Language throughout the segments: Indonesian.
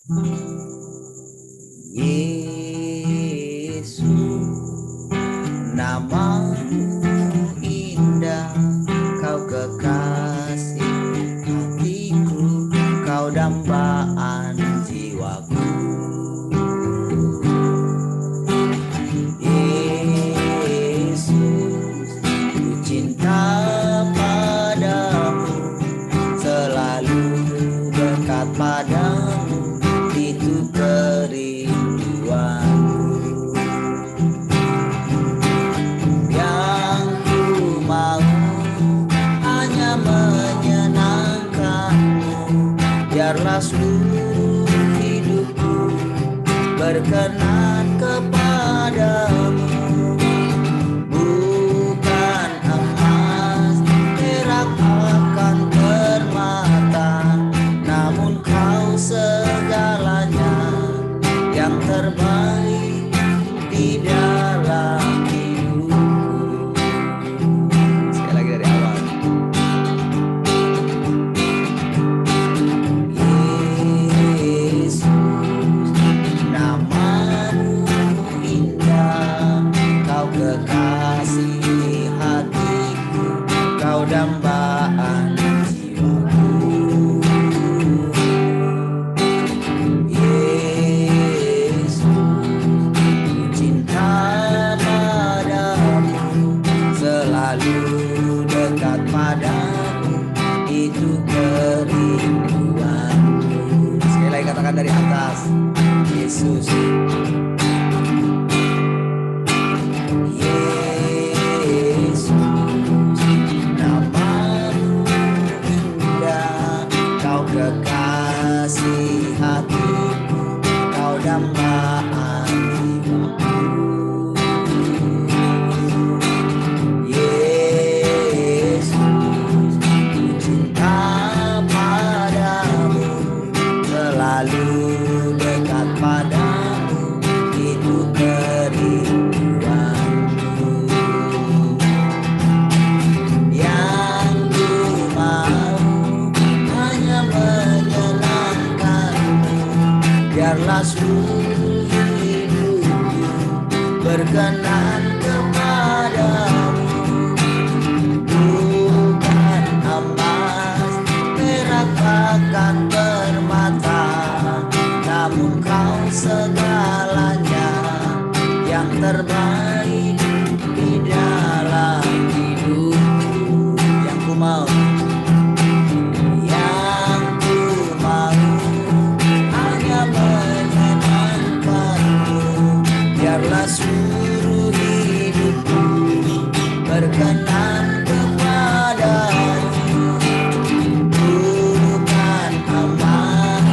Yesus, namamu indah, kau kekasih hatiku, kau dambaan jiwaku. Yesus, ku cinta padamu, selalu dekat padamu, itu kerinduanku. Yang ku mau hanya menyenangkanmu, biarlah seluruh hidupku berkenan kepadamu. Bukan emas, perak akan permata, namun kau segalanya yang terbaik di dalam hidupku. Sekali lagi dari awal. Yesus, namamu indah, kau kekasih hatiku, kau dambaan jiwaku. Yesus, ku cinta padamu, selalu dekat padamu, itu kerinduanku. Sekali lagi katakan dari atas. Yesus, Yesus, namamu indah, kau kekasih hatiku, kau dambaan jiwaku. Yesus, ku cinta padamu, selalu dekat padamu, itu kerinduanku. Yang ku mau hanya menyenangkanmu, biarlah seluruh hidupku berkenan kepadamu. Bukan emas, perak akan permata, namun kau segalanya yang terbaik di dalam hidupku. Yang ku mau, yang ku mau hanya menyenangkanmu, biarlah seluruh hidupku berkenan kepadamu. Bukan emas,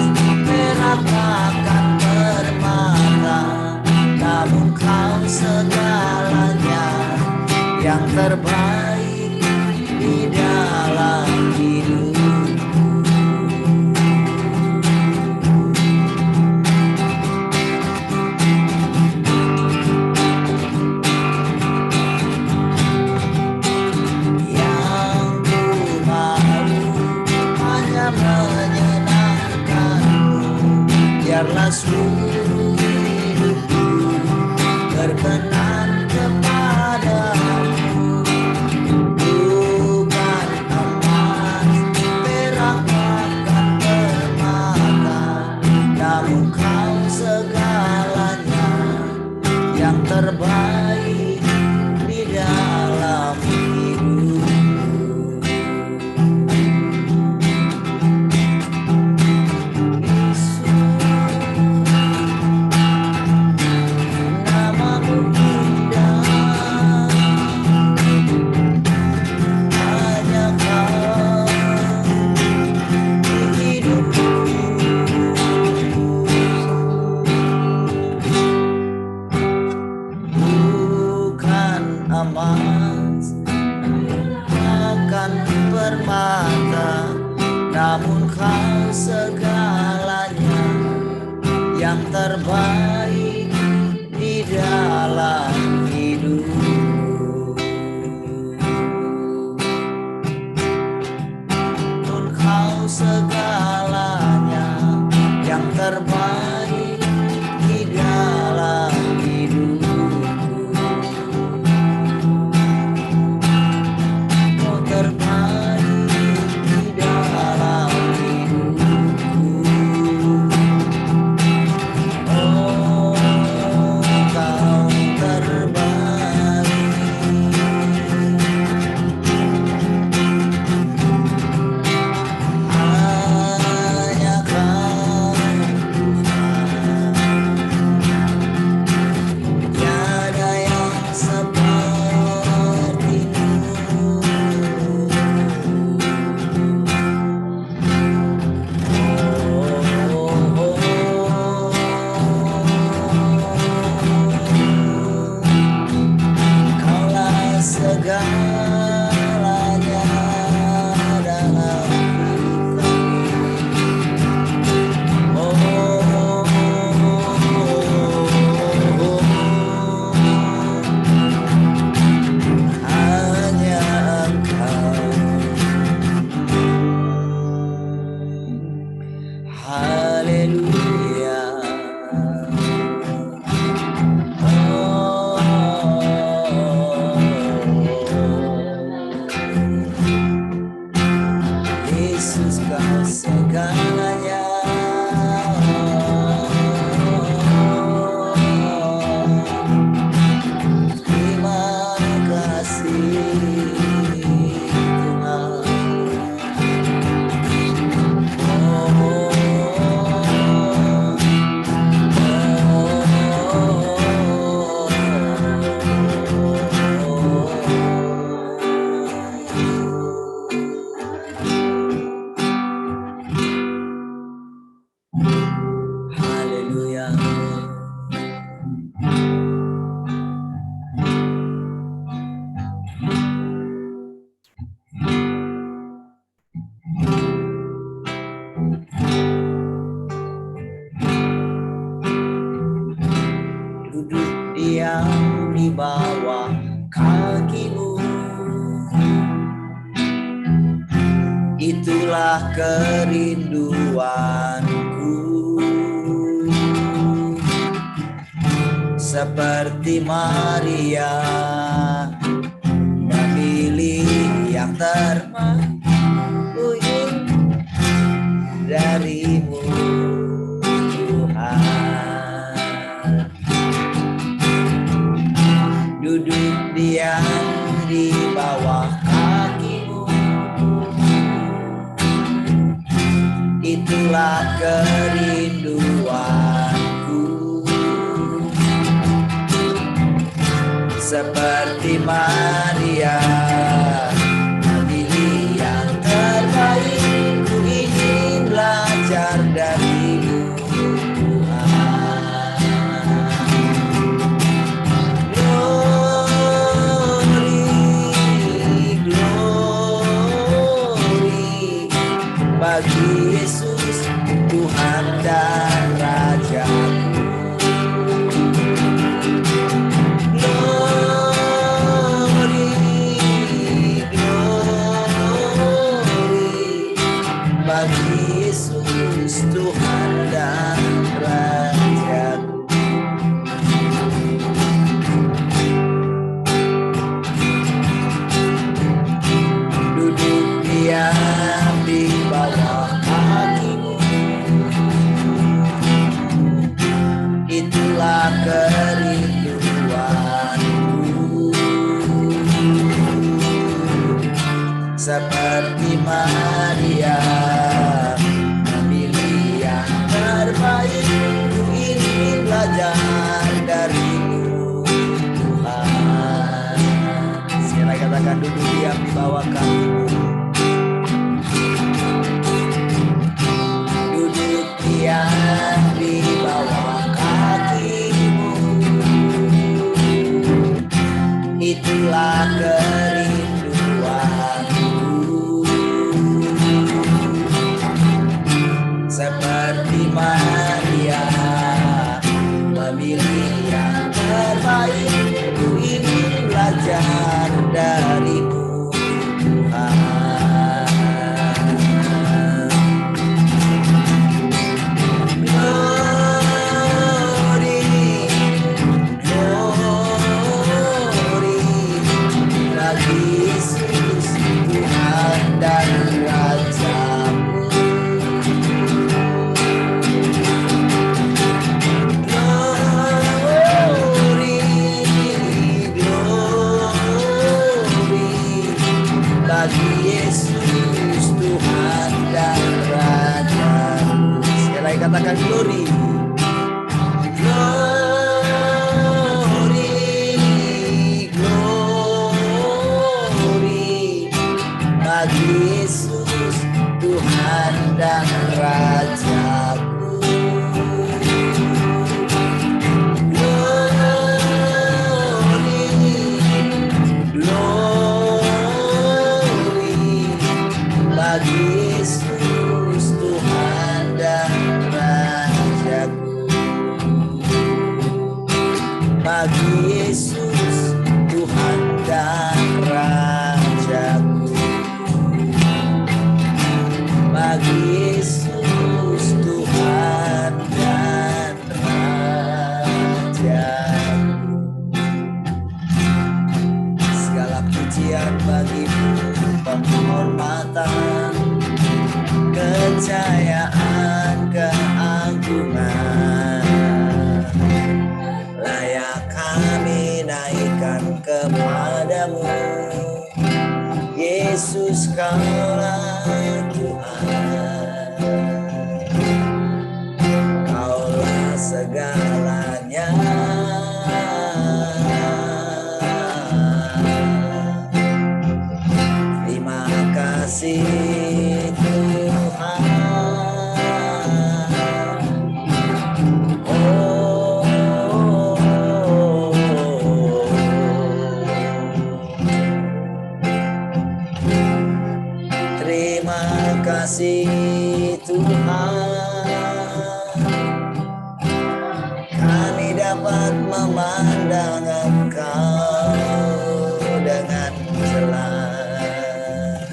perak akan permata, namun kau segalanya yang terbaik di dalam hidupku. Yang ku mau hanya menyenangkanmu, biarlah seluruh hidupku berkenan kepadamu. Bukan emas, perak akan permata, namun kau segalanya yang terbaik di dalam hidupku. Yesus, namamu indah, hanya kau di hidupku. Bukan emas akan permata, namun kau segalanya yang terbaik di dalam hidupku. Namun kau segalanya yang terbaik tangannya. Terima kasih Tuhan. Haleluya. Duduk diam di bawah kakimu, itulah kerinduanku. Seperti Maria memilih yang terbaik darimu Tuhan. Duduk diam di bawah kakimu, itulah kerinduanku. Seperti Maria memilih yang terbaik, ku ingin belajar darimu Tuhan. Glory, glory bagi Yesus Tuhan dan Rajaku. Bagi Yesus Tuhan dan Rajaku. Duduk diam di bawah kakimu, itulah kerinduanku. Seperti Maria memilih yang terbaik, ku ingin belajar darimu Tuhan. Sekali katakan, duduk diam di bawah kakimu. Duduk diam di bawah kakimu, itulah kerinduanku. Seperti Maria memilih yang terbaik, ku ingin belajar darimu Tuhan. Glory, glory bagi Yesus Tuhan dan Rajaku. Bagi Yesus Tuhan dan Raja-Mu. Sekali lagi katakan glory. Glory, glory bagi Yesus Tuhan dan Raja-Ku. Bagi Yesus Tuhan dan Rajaku. Bagi Yesus Tuhan dan Rajaku. Bagi Yesus Tuhan memandang Engkau dengan jelas.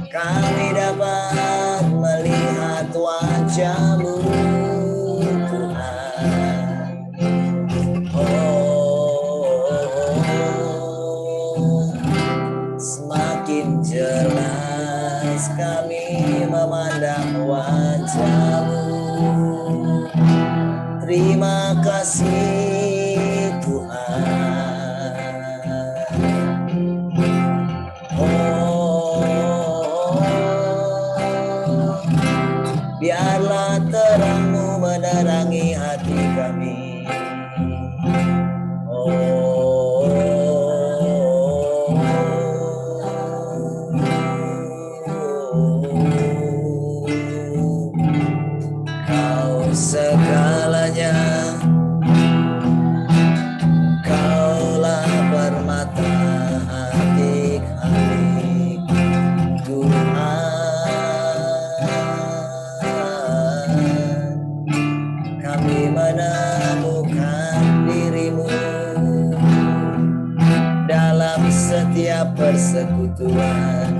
Kami dapat melihat wajah-Mu, Tuhan. Semakin jelas kami memandang wajah-Mu. Terima kasih Tuhan. Biarlah terang-Mu menerangi hati kami. Kau segalanya, Kaulah permata hati kami, Tuhan. Kami menemukan diri-Mu dalam setiap persekutuan.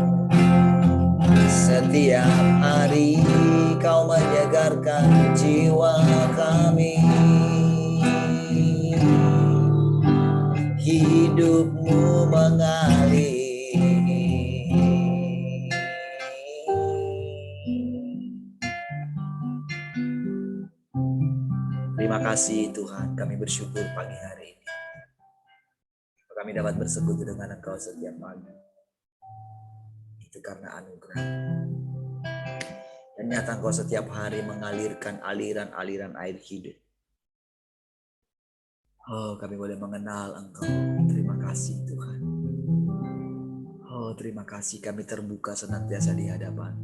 Setiap hari Kau menyegarkan jiwa kami. Hidup-Mu mengalir. Terima kasih Tuhan, kami bersyukur pagi hari ini. Kami dapat bersekutu dengan Engkau setiap pagi. Itu karena anugerah. Dan nyata Engkau setiap hari mengalirkan aliran-aliran air hidup. Oh, kami boleh mengenal Engkau. Terima kasih Tuhan. Oh, terima kasih kami terbuka senantiasa di hadapan.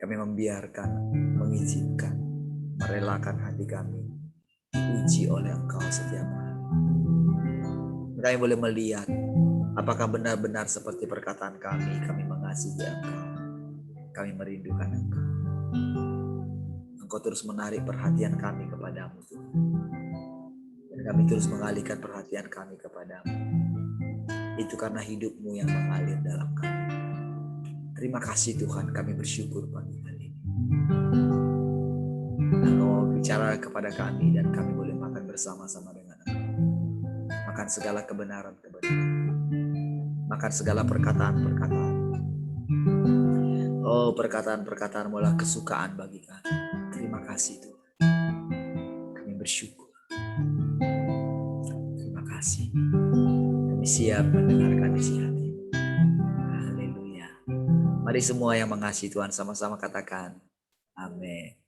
Kami membiarkan, mengizinkan, merelakan hati kami diuji oleh Engkau setiap hari. Kami boleh melihat apakah benar-benar seperti perkataan kami mengasihi Engkau. Kami merindukan Engkau. Engkau terus menarik perhatian kami kepadamu Tuhan. Dan kami terus mengalihkan perhatian kami kepadamu. Itu karena hidup-Mu yang mengalir dalam kami. Terima kasih Tuhan, kami bersyukur pagi hari ini. Engkau bicara kepada kami dan kami boleh makan bersama-sama dengan Engkau. Makan segala kebenaran-kebenaran. Makan segala perkataan-perkataan. Oh, perkataan-perkataan mulah kesukaan bagi kami. Terima kasih Tuhan. Kami bersyukur. Terima kasih. Kami siap mendengarkan isi hati. Haleluya. Mari semua yang mengasihi Tuhan sama-sama katakan amin.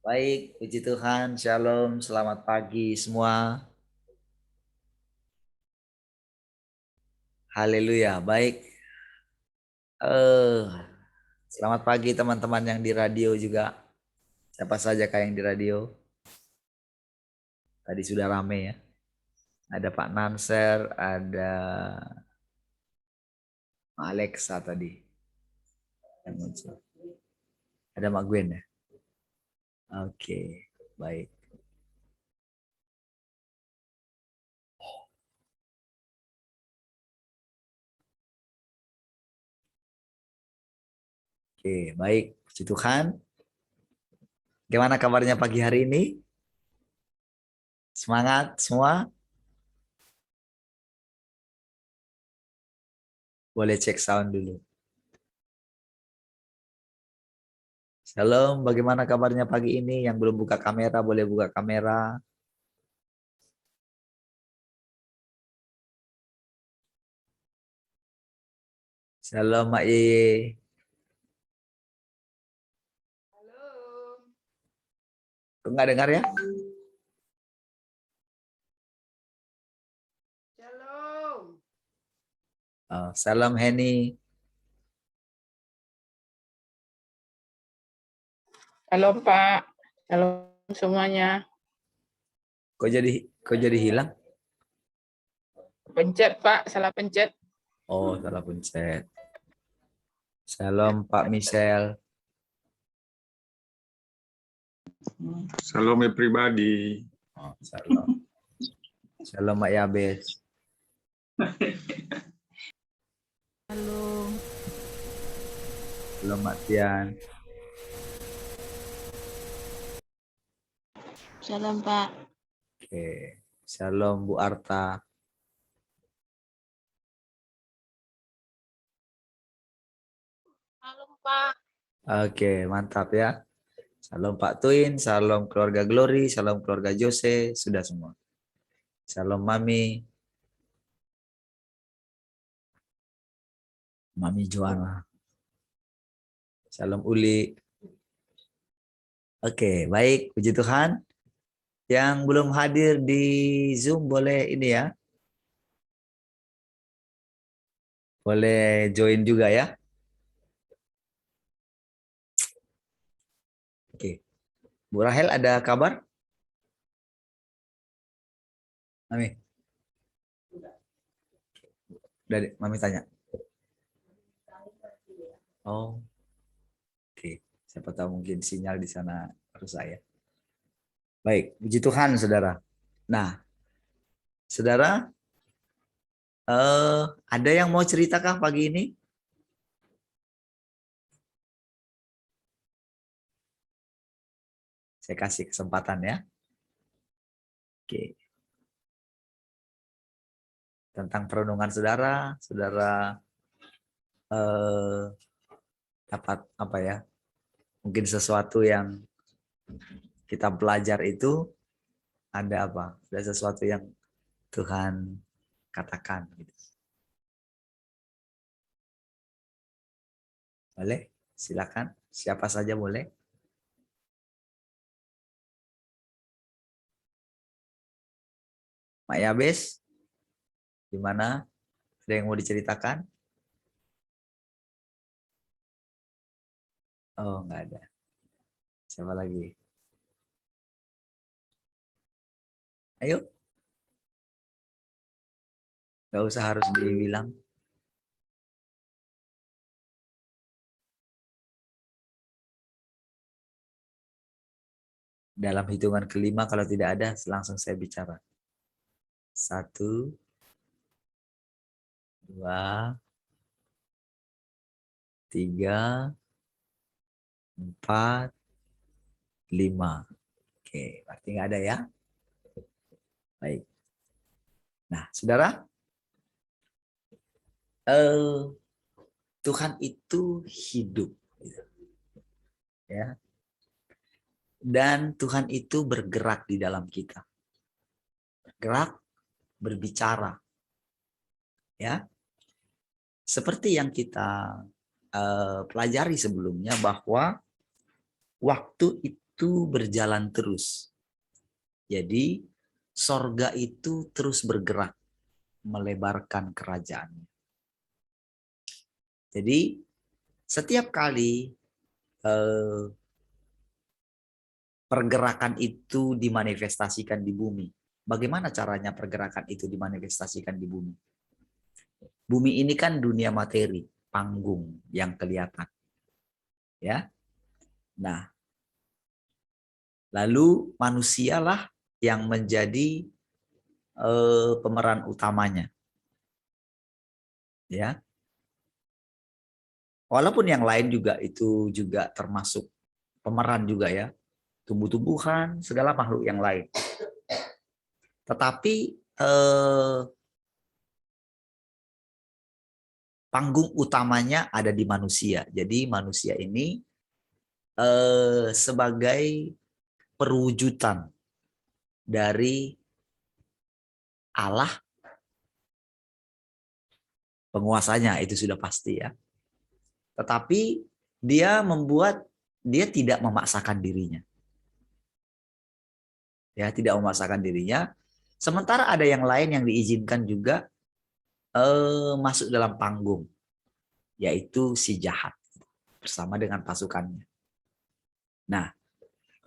Baik, puji Tuhan. Shalom, selamat pagi semua. Haleluya, baik. Selamat pagi teman-teman yang di radio juga. Siapa saja kayak yang di radio? Tadi sudah rame ya. Ada Pak Nanser, ada Alexa tadi. Ada Mak Gwen ya? Oke, baik. Oke, baik. Puji Tuhan. Gimana kabarnya pagi hari ini? Semangat semua? Boleh cek sound dulu. Shalom, bagaimana kabarnya pagi ini? Yang belum buka kamera, boleh buka kamera. Shalom, Mak Yeye. Kok nggak dengar ya? Shalom. Oh, salam Henny. Halo Pak. Halo semuanya. Kok jadi hilang? Pencet Pak, salah pencet. Oh, salah pencet. Shalom Pak Michelle. Shalom everybody. Oh, shalom. Shalom Mbak Yabes. Halo. Shalom Mbak Tian. Shalom, Pak. Oke. Shalom Bu Arta. Halo, Pak. Oke, mantap ya. Shalom Pak Twin, shalom keluarga Glory, shalom keluarga Jose, sudah semua. Shalom Mami. Mami Joanna. Shalom Uli. Oke, baik, puji Tuhan. Yang belum hadir di Zoom boleh ini ya. Boleh join juga ya. Oke. Bu Rahel ada kabar? Mami. Dari Mami tanya. Oh. Oke. Siapa tahu mungkin sinyal di sana rusak ya. Baik, puji Tuhan Saudara. Nah, Saudara, ada yang mau ceritakah pagi ini? Saya kasih kesempatan ya. Oke. Tentang perenungan saudara dapat apa ya? Mungkin sesuatu yang kita belajar itu ada apa? Ada sesuatu yang Tuhan katakan gitu. Boleh? Silakan. Siapa saja boleh. Mak Yabes, gimana? Ada yang mau diceritakan? Oh, nggak ada. Siapa lagi? Ayo. Nggak usah harus dibilang. Dalam hitungan kelima, kalau tidak ada, langsung saya bicara. 1, 2, 3, 4, 5. Oke, berarti nggak ada ya. Baik. Nah, saudara, Tuhan itu hidup, ya. Dan Tuhan itu bergerak di dalam kita, bergerak, berbicara, ya. Seperti yang kita pelajari sebelumnya bahwa waktu itu berjalan terus. Jadi sorga itu terus bergerak melebarkan kerajaannya. Jadi setiap kali pergerakan itu dimanifestasikan di bumi. Bagaimana caranya pergerakan itu dimanifestasikan di bumi? Bumi ini kan dunia materi, panggung yang kelihatan. Ya. Nah, lalu manusialah yang menjadi pemeran utamanya. Ya. Walaupun yang lain juga itu juga termasuk pemeran juga ya. Tumbuh-tumbuhan, segala makhluk yang lain. Tetapi panggung utamanya ada di manusia. Jadi manusia ini sebagai perwujudan dari Allah penguasanya, itu sudah pasti ya. Tetapi dia tidak memaksakan dirinya. Ya, tidak memaksakan dirinya. Sementara ada yang lain yang diizinkan juga masuk dalam panggung, yaitu si jahat bersama dengan pasukannya. Nah,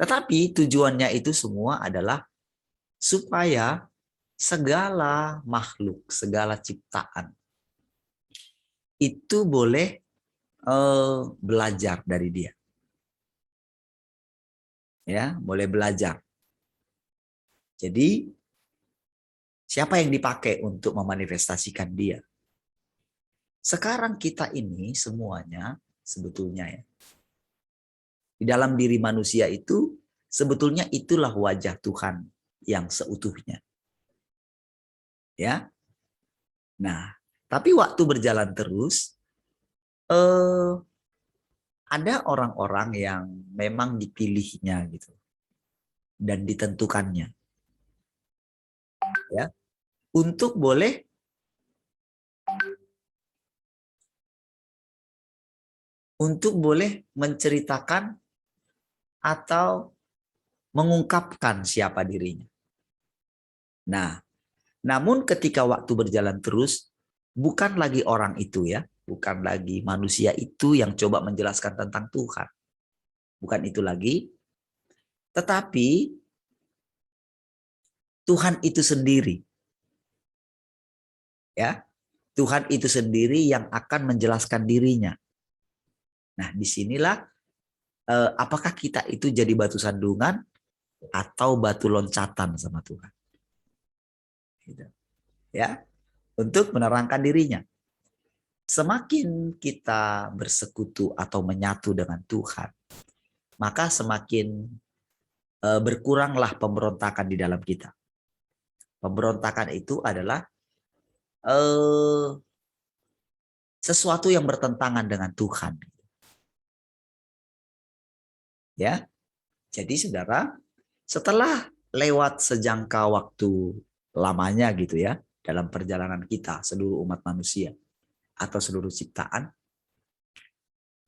tetapi tujuannya itu semua adalah supaya segala makhluk, segala ciptaan itu boleh belajar dari dia. Ya, boleh belajar. Jadi siapa yang dipakai untuk memanifestasikan dia? Sekarang kita ini semuanya sebetulnya ya, di dalam diri manusia itu sebetulnya itulah wajah Tuhan yang seutuhnya. Ya. Nah, tapi waktu berjalan terus ada orang-orang yang memang dipilihnya gitu dan ditentukannya ya untuk boleh menceritakan atau mengungkapkan siapa dirinya. Nah, namun ketika waktu berjalan terus, bukan lagi orang itu ya, bukan lagi manusia itu yang coba menjelaskan tentang Tuhan. Bukan itu lagi, tetapi Tuhan itu sendiri. Ya, Tuhan itu sendiri yang akan menjelaskan dirinya. Nah, disinilah apakah kita itu jadi batu sandungan atau batu loncatan sama Tuhan. Gitu. Ya, untuk menerangkan dirinya. Semakin kita bersekutu atau menyatu dengan Tuhan, maka semakin berkuranglah pemberontakan di dalam kita. Pemberontakan itu adalah sesuatu yang bertentangan dengan Tuhan. Ya, jadi saudara, setelah lewat sejangka waktu lamanya gitu ya, dalam perjalanan kita seluruh umat manusia atau seluruh ciptaan,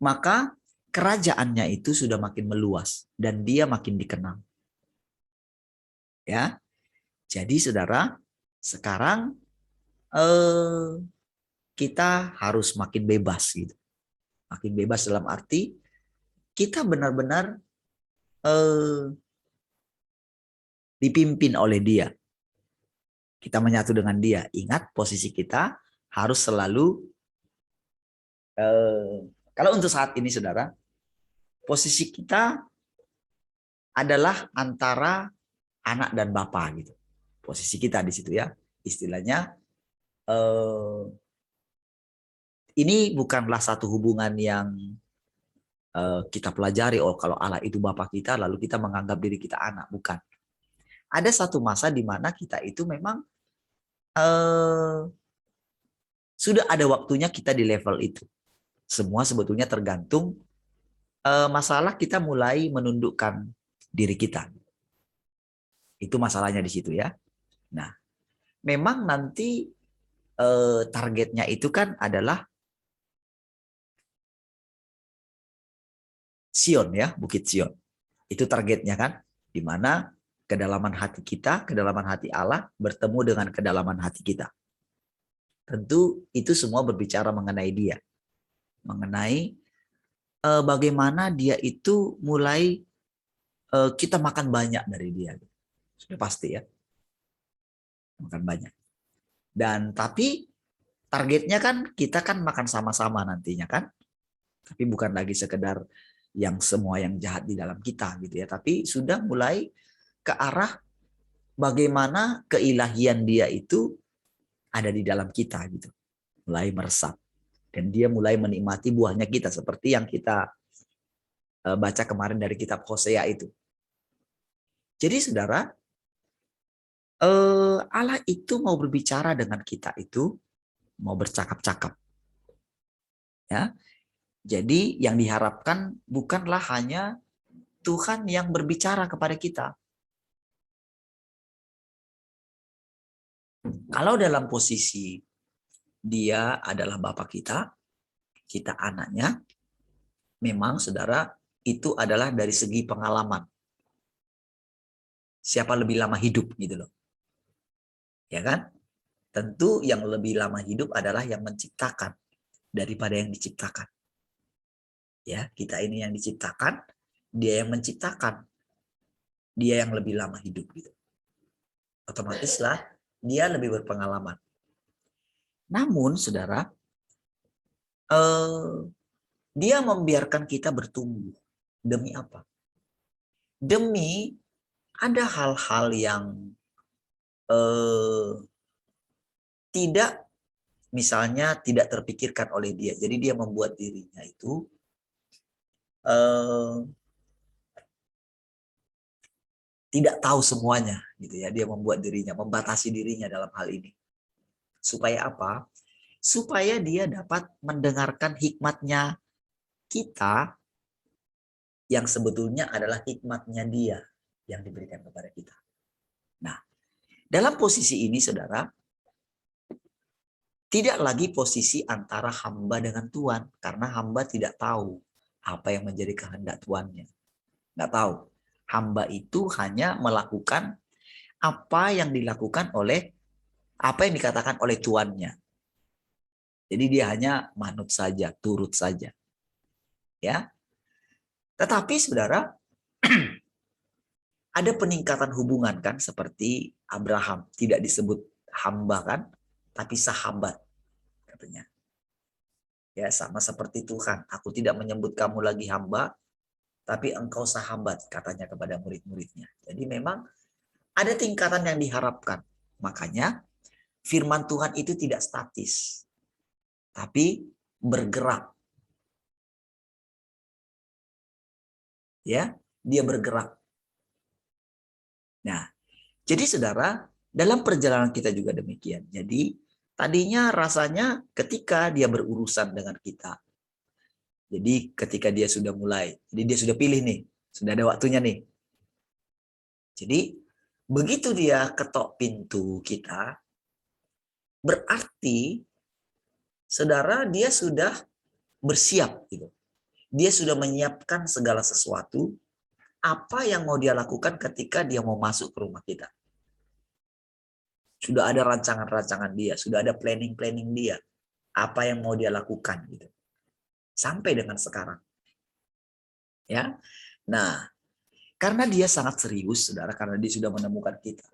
maka kerajaannya itu sudah makin meluas dan dia makin dikenal. Ya, jadi saudara, sekarang kita harus makin bebas gitu. Makin bebas dalam arti kita benar-benar dipimpin oleh dia. Kita menyatu dengan dia. Ingat posisi kita harus selalu kalau untuk saat ini saudara, posisi kita adalah antara anak dan bapa gitu. Posisi kita di situ ya. Istilahnya ini bukanlah satu hubungan yang kita pelajari, oh kalau Allah itu Bapa kita, lalu kita menganggap diri kita anak. Bukan. Ada satu masa di mana kita itu memang sudah ada waktunya kita di level itu. Semua sebetulnya tergantung masalah kita mulai menundukkan diri kita. Itu masalahnya di situ ya. Nah, memang nanti targetnya itu kan adalah Sion ya, Bukit Sion. Itu targetnya kan, di mana kedalaman hati kita, kedalaman hati Allah bertemu dengan kedalaman hati kita. Tentu itu semua berbicara mengenai dia. Mengenai bagaimana dia itu mulai kita makan banyak dari dia. Sudah pasti ya. Makan banyak. Dan tapi targetnya kan kita kan makan sama-sama nantinya kan. Tapi bukan lagi sekedar yang semua yang jahat di dalam kita gitu ya. Tapi sudah mulai ke arah bagaimana keilahian dia itu ada di dalam kita gitu. Mulai meresap. Dan dia mulai menikmati buahnya kita seperti yang kita baca kemarin dari kitab Hosea itu. Jadi saudara, Allah itu mau berbicara dengan kita itu, mau bercakap-cakap. Ya. Jadi yang diharapkan bukanlah hanya Tuhan yang berbicara kepada kita. Kalau dalam posisi dia adalah Bapa kita, kita anaknya, memang saudara itu adalah dari segi pengalaman. Siapa lebih lama hidup gitu loh. Ya kan? Tentu yang lebih lama hidup adalah yang menciptakan daripada yang diciptakan. Ya, kita ini yang diciptakan, dia yang menciptakan. Dia yang lebih lama hidup gitu. Otomatislah dia lebih berpengalaman. Namun, saudara, dia membiarkan kita bertumbuh. Demi apa? demi ada hal-hal yang tidak, misalnya tidak terpikirkan oleh dia. Jadi dia membuat dirinya itu tidak tahu semuanya, gitu ya. Dia membuat dirinya, membatasi dirinya dalam hal ini. Supaya apa? Supaya dia dapat mendengarkan hikmatnya kita yang sebetulnya adalah hikmatnya dia yang diberikan kepada kita. Nah, dalam posisi ini, saudara, tidak lagi posisi antara hamba dengan Tuhan, karena hamba tidak tahu apa yang menjadi kehendak Tuannya. Nggak tahu. Hamba itu hanya melakukan apa yang dilakukan oleh, apa yang dikatakan oleh Tuannya. Jadi dia hanya manut saja, turut saja. Ya. Tetapi saudara, ada peningkatan hubungan kan, seperti Abraham, tidak disebut hamba kan, tapi sahabat katanya. Ya, sama seperti Tuhan, aku tidak menyebut kamu lagi hamba, tapi engkau sahabat, katanya kepada murid-muridnya. Jadi memang ada tingkatan yang diharapkan. Makanya firman Tuhan itu tidak statis, tapi bergerak. Ya, dia bergerak. Nah, jadi saudara, dalam perjalanan kita juga demikian. Jadi tadinya rasanya ketika dia berurusan dengan kita, jadi ketika dia sudah mulai, jadi dia sudah pilih nih, sudah ada waktunya nih. Jadi begitu dia ketok pintu kita, berarti saudara dia sudah bersiap gitu. Dia sudah menyiapkan segala sesuatu apa yang mau dia lakukan ketika dia mau masuk ke rumah kita. Sudah ada rancangan-rancangan dia, sudah ada planning-planning dia, apa yang mau dia lakukan gitu. Sampai dengan sekarang. Ya. Nah, karena dia sangat serius, saudara, karena dia sudah menemukan kita.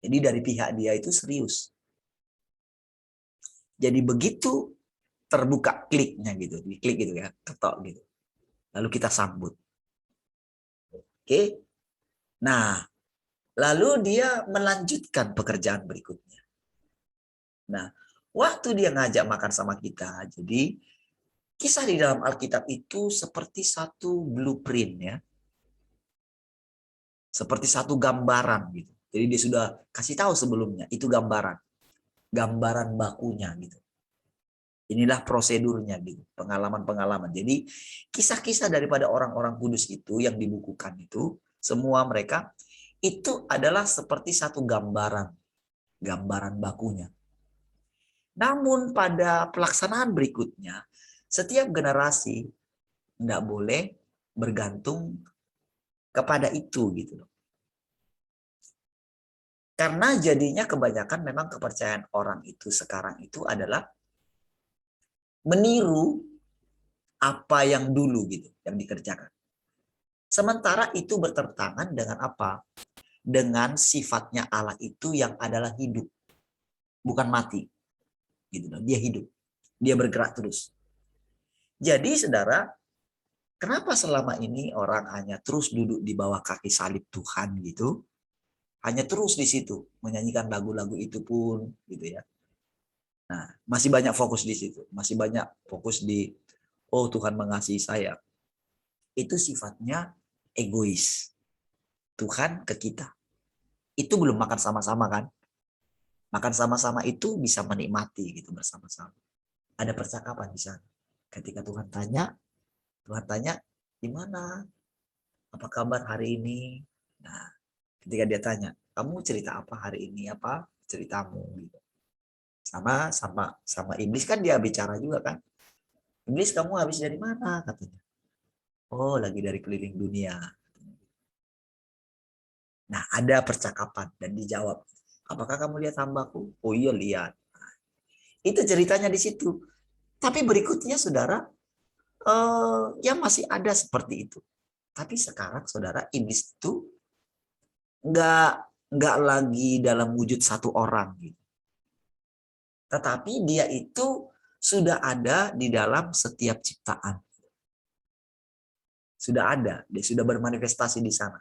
Jadi dari pihak dia itu serius. Jadi begitu terbuka kliknya gitu, diklik gitu ya, ketok gitu. Lalu kita sambut. Oke. Nah, lalu dia melanjutkan pekerjaan berikutnya. Nah, waktu dia ngajak makan sama kita, jadi kisah di dalam Alkitab itu seperti satu blueprint ya. Seperti satu gambaran gitu. Jadi dia sudah kasih tahu sebelumnya, itu gambaran. Gambaran bakunya gitu. Inilah prosedurnya gitu, pengalaman-pengalaman. Jadi kisah-kisah daripada orang-orang kudus itu yang dibukukan itu, semua mereka itu adalah seperti satu gambaran. Gambaran bakunya. Namun pada pelaksanaan berikutnya, setiap generasi tidak boleh bergantung kepada itu gitu loh. Karena jadinya kebanyakan memang kepercayaan orang itu sekarang itu adalah meniru apa yang dulu gitu yang dikerjakan. Sementara itu bertentangan dengan apa? Dengan sifatnya Allah itu yang adalah hidup, bukan mati. Gitu loh, dia hidup. Dia bergerak terus. Jadi saudara, kenapa selama ini orang hanya terus duduk di bawah kaki salib Tuhan gitu? Hanya terus di situ menyanyikan lagu-lagu itu pun gitu ya. Nah, masih banyak fokus di situ, masih banyak fokus di oh Tuhan mengasihi saya. Itu sifatnya egois. Tuhan ke kita. Itu belum makan sama-sama kan? Makan sama-sama itu bisa menikmati gitu bersama-sama. Ada percakapan di sana. Ketika Tuhan tanya, gimana? Apa kabar hari ini? Nah, ketika dia tanya, kamu cerita apa hari ini? Apa ceritamu? Gitu. Sama iblis kan dia bicara juga kan. Iblis, kamu habis dari mana? Katanya. Oh, lagi dari keliling dunia. Nah, ada percakapan dan dijawab. Apakah kamu lihat hambaku? Oh iya, lihat. Nah, itu ceritanya di situ. Tapi berikutnya, saudara, ya masih ada seperti itu. Tapi sekarang, saudara, iblis itu nggak lagi dalam wujud satu orang. Gitu. Tetapi dia itu sudah ada di dalam setiap ciptaan. Sudah ada, dia sudah bermanifestasi di sana.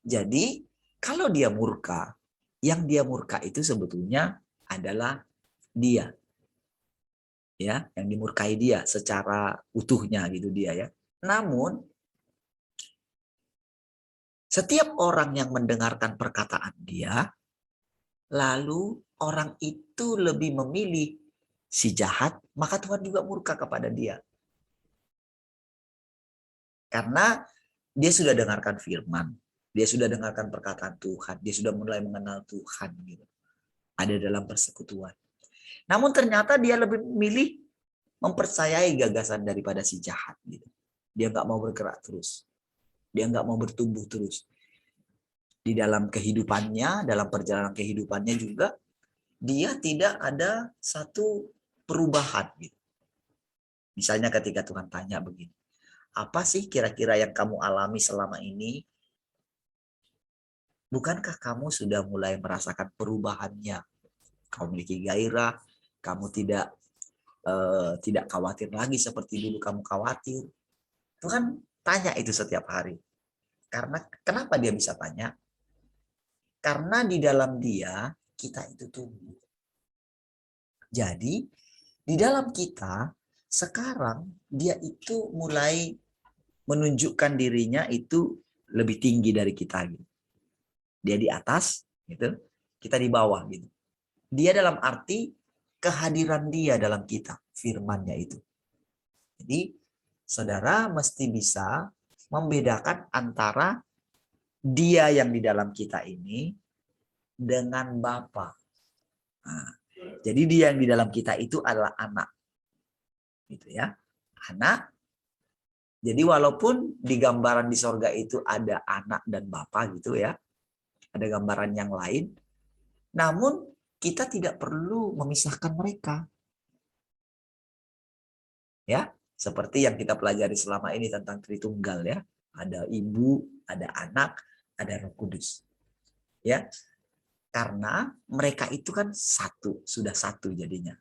Jadi kalau dia murka, yang dia murka itu sebetulnya adalah dia. Ya, yang dimurkai dia secara utuhnya gitu dia ya. Namun setiap orang yang mendengarkan perkataan dia, lalu orang itu lebih memilih si jahat, maka Tuhan juga murka kepada dia. Karena dia sudah dengarkan firman, dia sudah dengarkan perkataan Tuhan, dia sudah mulai mengenal Tuhan gitu. Ada dalam persekutuan. Namun ternyata dia lebih memilih mempercayai gagasan daripada si jahat gitu. Dia nggak mau bergerak terus. Dia nggak mau bertumbuh terus. Di dalam kehidupannya, dalam perjalanan kehidupannya juga, dia tidak ada satu perubahan gitu. Misalnya ketika Tuhan tanya begini, apa sih kira-kira yang kamu alami selama ini? Bukankah kamu sudah mulai merasakan perubahannya? Kamu memiliki gairah, kamu tidak khawatir lagi seperti dulu kamu khawatir. Tuhan tanya itu setiap hari. Karena kenapa dia bisa tanya? Karena di dalam dia kita itu tumbuh. Jadi di dalam kita sekarang dia itu mulai menunjukkan dirinya itu lebih tinggi dari kita gitu. Dia di atas gitu, kita di bawah gitu. Dia dalam arti kehadiran dia dalam kita, firman-Nya itu. Jadi saudara mesti bisa membedakan antara dia yang di dalam kita ini dengan Bapa. Nah, jadi dia yang di dalam kita itu adalah anak. Gitu ya. Anak. Jadi walaupun di gambaran di sorga itu ada anak dan Bapa gitu ya. Ada gambaran yang lain. Namun kita tidak perlu memisahkan mereka. Ya, seperti yang kita pelajari selama ini tentang Tritunggal ya. Ada ibu, ada anak, ada Roh Kudus. Ya. Karena mereka itu kan satu, sudah satu jadinya.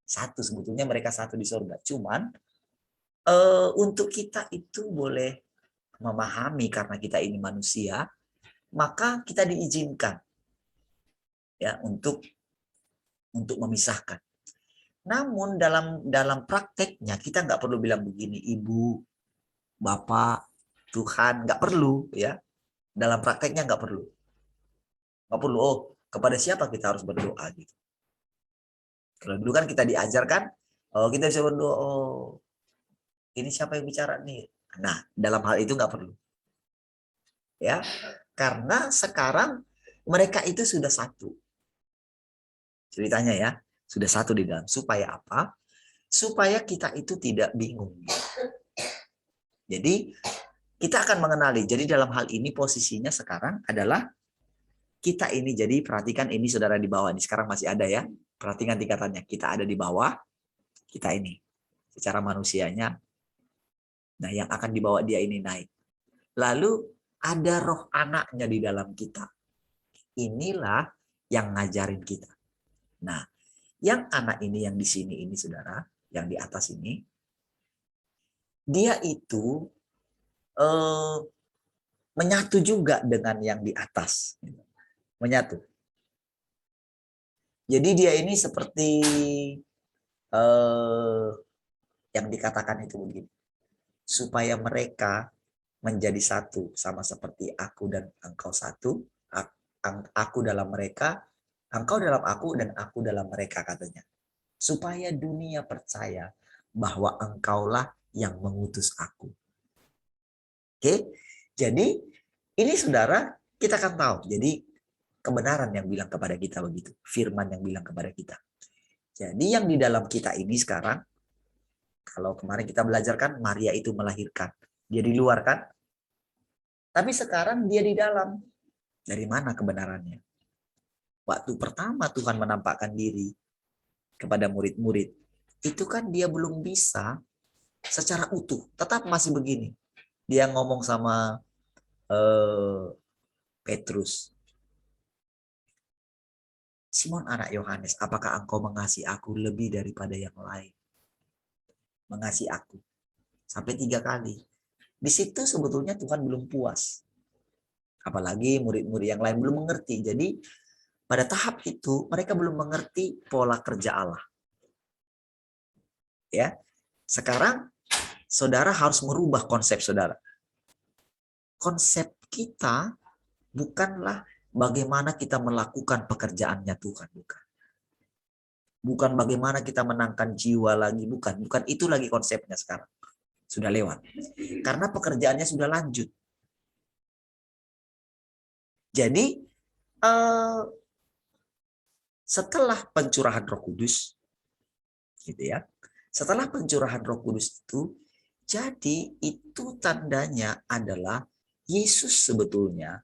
Satu sebetulnya mereka satu di surga. Cuman untuk kita itu boleh memahami karena kita ini manusia, maka kita diizinkan ya untuk memisahkan. Namun dalam prakteknya kita nggak perlu bilang begini, ibu, bapak, Tuhan, nggak perlu ya. Dalam prakteknya nggak perlu. Nggak perlu, oh kepada siapa kita harus berdoa gitu. Kalau dulu kan kita diajarkan, oh kita bisa berdoa, oh ini siapa yang bicara nih. Nah dalam hal itu nggak perlu. Ya, karena sekarang mereka itu sudah satu. Ceritanya ya, sudah satu di dalam. Supaya apa? Supaya kita itu tidak bingung. Jadi kita akan mengenali. Jadi dalam hal ini posisinya sekarang adalah kita ini. Jadi perhatikan ini saudara di bawah. Ini sekarang masih ada ya. Perhatikan tingkatannya. Kita ada di bawah. Kita ini. Secara manusianya. Nah yang akan dibawa dia ini naik. Lalu ada roh anaknya di dalam kita. Inilah yang ngajarin kita. Nah, yang anak ini yang di sini ini saudara, yang di atas ini, dia itu menyatu juga dengan yang di atas. Menyatu. Jadi dia ini seperti yang dikatakan itu begini. Supaya mereka menjadi satu, sama seperti aku dan engkau satu, aku dalam mereka, engkau dalam aku, dan aku dalam mereka katanya. Supaya dunia percaya bahwa engkaulah yang mengutus aku. Oke, jadi ini saudara kita akan tahu. Jadi kebenaran yang bilang kepada kita begitu, firman yang bilang kepada kita. Jadi yang di dalam kita ini sekarang, kalau kemarin kita belajar kan Maria itu melahirkan. Dia di luar kan? Tapi sekarang dia di dalam. Dari mana kebenarannya? Waktu pertama Tuhan menampakkan diri kepada murid-murid, itu kan dia belum bisa secara utuh. Tetap masih begini. Dia ngomong sama Petrus. Simon anak Yohanes, apakah engkau mengasihi aku lebih daripada yang lain? Mengasihi aku. Sampai 3 kali. Di situ sebetulnya Tuhan belum puas. Apalagi murid-murid yang lain belum mengerti. Jadi pada tahap itu mereka belum mengerti pola kerja Allah. Ya. Sekarang saudara harus merubah konsep saudara. Konsep kita bukanlah bagaimana kita melakukan pekerjaannya Tuhan, bukan. Bukan bagaimana kita menangkan jiwa lagi, bukan. Bukan itu lagi konsepnya sekarang. Sudah lewat. Karena pekerjaannya sudah lanjut. Jadi setelah pencurahan Roh Kudus, gitu ya. Setelah pencurahan Roh Kudus itu, jadi itu tandanya adalah Yesus sebetulnya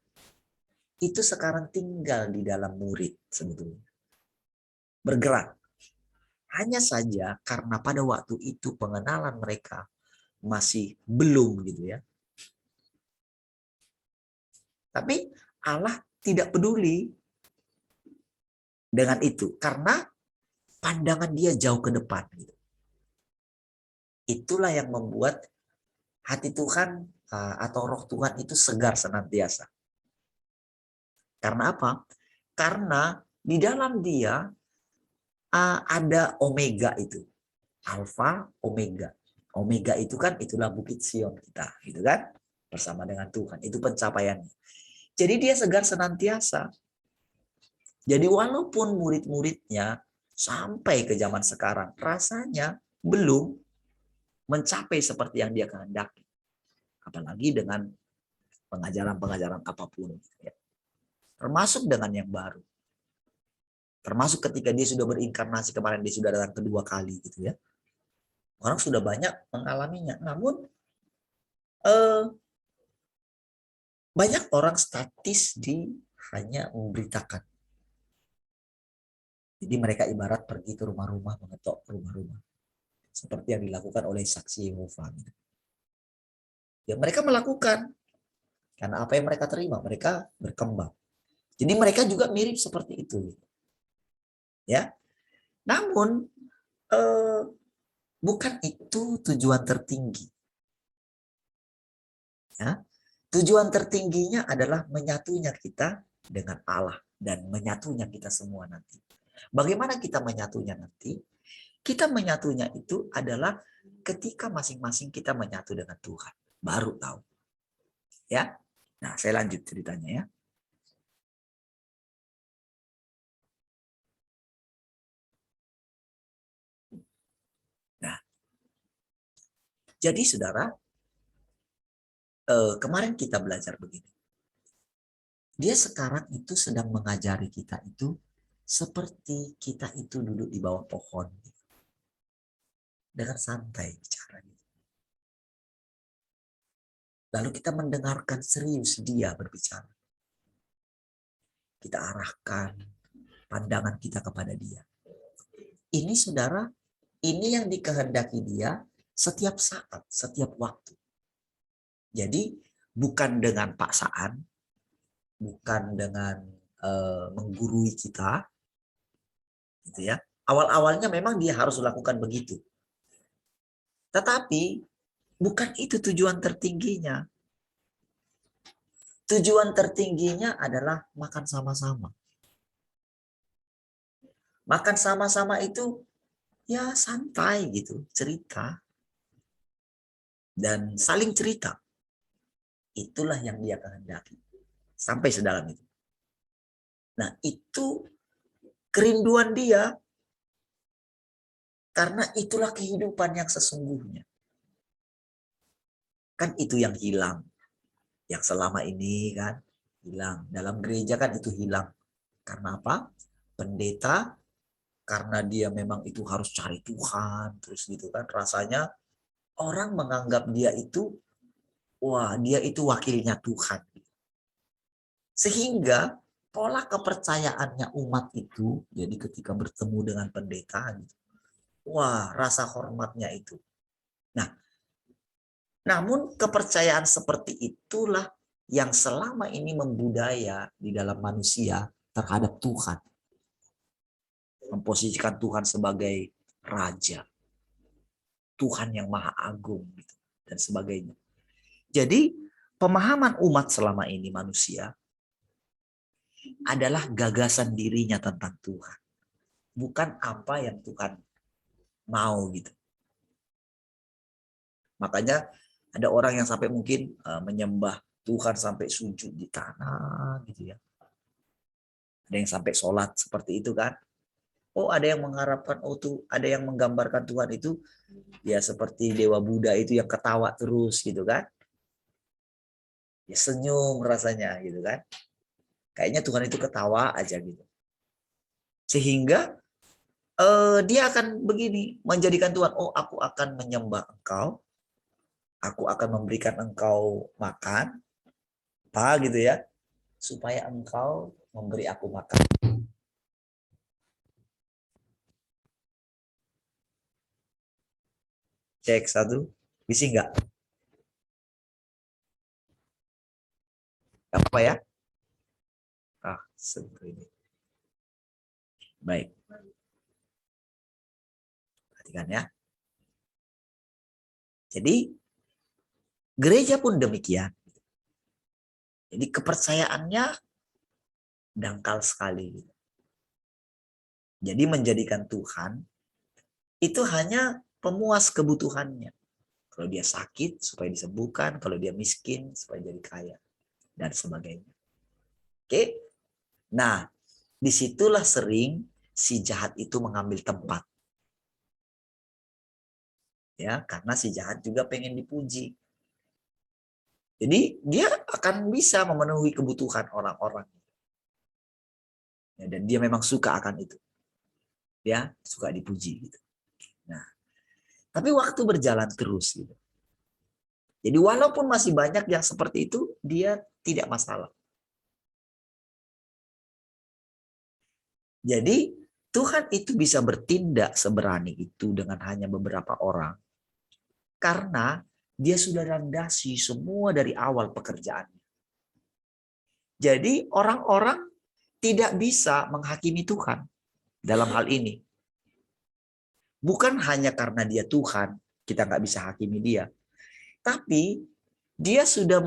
itu sekarang tinggal di dalam murid sebetulnya. Bergerak. Hanya saja karena pada waktu itu pengenalan mereka masih belum gitu ya. Tapi Allah tidak peduli dengan itu karena pandangan dia jauh ke depan gitu. Itulah yang membuat hati Tuhan atau roh Tuhan itu segar senantiasa. Karena apa? Karena di dalam dia ada omega itu. Alfa, omega. Omega itu kan itulah bukit Sion kita, gitu kan? Bersama dengan Tuhan. Itu pencapaiannya. Jadi dia segar senantiasa. Jadi walaupun murid-muridnya sampai ke zaman sekarang rasanya belum mencapai seperti yang dia kehendaki. Apalagi dengan pengajaran-pengajaran apapun. Ya. Termasuk dengan yang baru. Termasuk ketika dia sudah berinkarnasi kemarin, dia sudah datang kedua kali gitu ya. Orang sudah banyak mengalaminya. Namun banyak orang statis di hanya memberitakan. Jadi mereka ibarat pergi ke rumah-rumah, mengetok rumah-rumah. Seperti yang dilakukan oleh saksi Yehova. Ya mereka melakukan. Karena apa yang mereka terima, mereka berkembang. Jadi mereka juga mirip seperti itu. Ya, namun bukan itu tujuan tertinggi. Ya, tujuan tertingginya adalah menyatunya kita dengan Allah dan menyatunya kita semua nanti. Bagaimana kita menyatunya nanti? Kita menyatunya itu adalah ketika masing-masing kita menyatu dengan Tuhan. Baru tahu. Ya. Nah, saya lanjut ceritanya ya. Nah, jadi saudara, kemarin kita belajar begini. Dia sekarang itu sedang mengajari kita itu seperti kita itu duduk di bawah pohon. Dengan santai bicara. Lalu kita mendengarkan serius dia berbicara. Kita arahkan pandangan kita kepada dia. Ini saudara, ini yang dikehendaki dia setiap saat, setiap waktu. Jadi bukan dengan paksaan, bukan dengan menggurui kita, gitu ya. Awal-awalnya memang dia harus lakukan begitu. Tetapi bukan itu tujuan tertingginya. Tujuan tertingginya adalah makan sama-sama. Makan sama-sama itu ya santai gitu, cerita. Dan saling cerita. Itulah yang dia kehendaki. Sampai sedalam itu. Nah itu kerinduan dia. Karena itulah kehidupan yang sesungguhnya. Kan itu yang hilang. Yang selama ini kan hilang. Dalam gereja kan itu hilang. Karena apa? Pendeta, karena dia memang itu harus cari Tuhan. Terus gitu kan. Rasanya orang menganggap dia itu, wah dia itu wakilnya Tuhan. Sehingga pola kepercayaannya umat itu, jadi ketika bertemu dengan pendeta, gitu, wah rasa hormatnya itu. Nah, namun kepercayaan seperti itulah yang selama ini membudaya di dalam manusia terhadap Tuhan. Memposisikan Tuhan sebagai Raja. Tuhan yang Maha Agung gitu, dan sebagainya. Jadi pemahaman umat selama ini manusia adalah gagasan dirinya tentang Tuhan. Bukan apa yang Tuhan mau gitu. Makanya ada orang yang sampai mungkin menyembah Tuhan sampai sujud di tanah gitu ya. Ada yang sampai sholat seperti itu kan. Oh, ada yang mengharapkan, ada yang menggambarkan Tuhan itu ya seperti Dewa Buddha itu yang ketawa terus gitu kan. Ya senyum rasanya gitu kan. Kayaknya Tuhan itu ketawa aja gitu. Sehingga dia akan begini, menjadikan Tuhan, oh aku akan menyembah engkau, aku akan memberikan engkau makan, apa gitu ya, supaya engkau memberi aku makan. Cek satu, bisa nggak? Apa ya? Seperti ini. Baik. Perhatikan ya. Jadi gereja pun demikian. Jadi kepercayaannya dangkal sekali. Jadi menjadikan Tuhan itu hanya pemuas kebutuhannya. Kalau dia sakit supaya disembuhkan, kalau dia miskin supaya jadi kaya, dan sebagainya. Oke? Nah, disitulah sering si jahat itu mengambil tempat. Ya, karena si jahat juga pengen dipuji. Jadi dia akan bisa memenuhi kebutuhan orang-orang. Ya, dan dia memang suka akan itu. Ya, suka dipuji gitu. Nah, tapi waktu berjalan terus gitu. Jadi walaupun masih banyak yang seperti itu, dia tidak masalah. Jadi Tuhan itu bisa bertindak seberani itu dengan hanya beberapa orang. Karena dia sudah landasi semua dari awal pekerjaannya. Jadi orang-orang tidak bisa menghakimi Tuhan dalam hal ini. Bukan hanya karena dia Tuhan, kita nggak bisa hakimi dia. Tapi dia sudah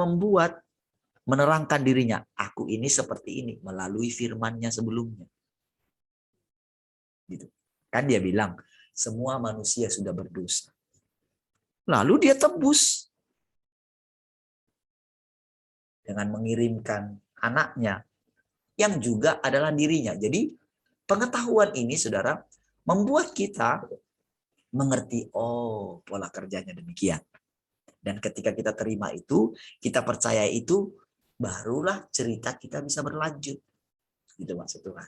menerangkan dirinya. Aku ini seperti ini melalui firman-Nya sebelumnya. Gitu. Kan dia bilang, semua manusia sudah berdosa. Lalu dia tebus dengan mengirimkan anaknya yang juga adalah dirinya. Jadi pengetahuan ini, saudara, membuat kita mengerti, oh pola kerjanya demikian. Dan ketika kita terima itu, kita percaya itu, barulah cerita kita bisa berlanjut. Gitu maksud Tuhan.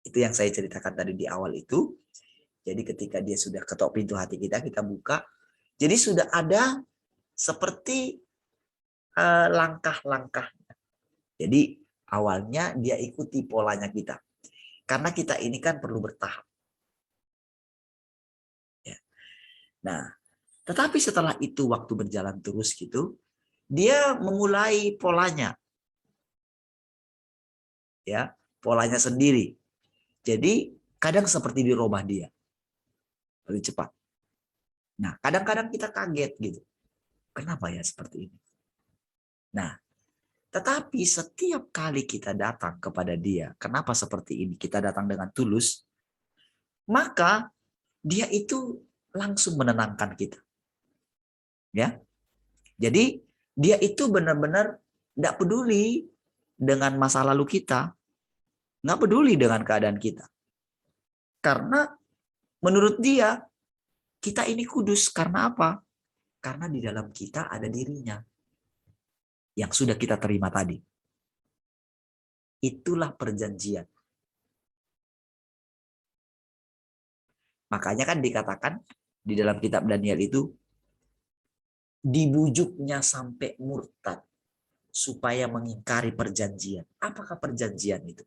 Itu yang saya ceritakan tadi di awal itu. Jadi ketika dia sudah ketok pintu hati kita, kita buka. Jadi sudah ada seperti langkah-langkahnya. Jadi awalnya dia ikuti polanya kita. Karena kita ini kan perlu bertahap. Ya. Nah, tetapi setelah itu waktu berjalan terus gitu, dia memulai polanya. Ya, polanya sendiri. Jadi kadang seperti dirubah dia. Lebih cepat. Nah, kadang-kadang kita kaget gitu. Kenapa ya seperti ini? Nah, tetapi setiap kali kita datang kepada dia, kenapa seperti ini? Kita datang dengan tulus, maka dia itu langsung menenangkan kita. Ya. Jadi dia itu benar-benar tidak peduli dengan masa lalu kita, nggak peduli dengan keadaan kita. Karena menurut dia, kita ini kudus. Karena apa? Karena di dalam kita ada dirinya yang sudah kita terima tadi. Itulah perjanjian. Makanya kan dikatakan di dalam kitab Daniel itu, dibujuknya sampai murtad supaya mengingkari perjanjian. Apakah perjanjian itu?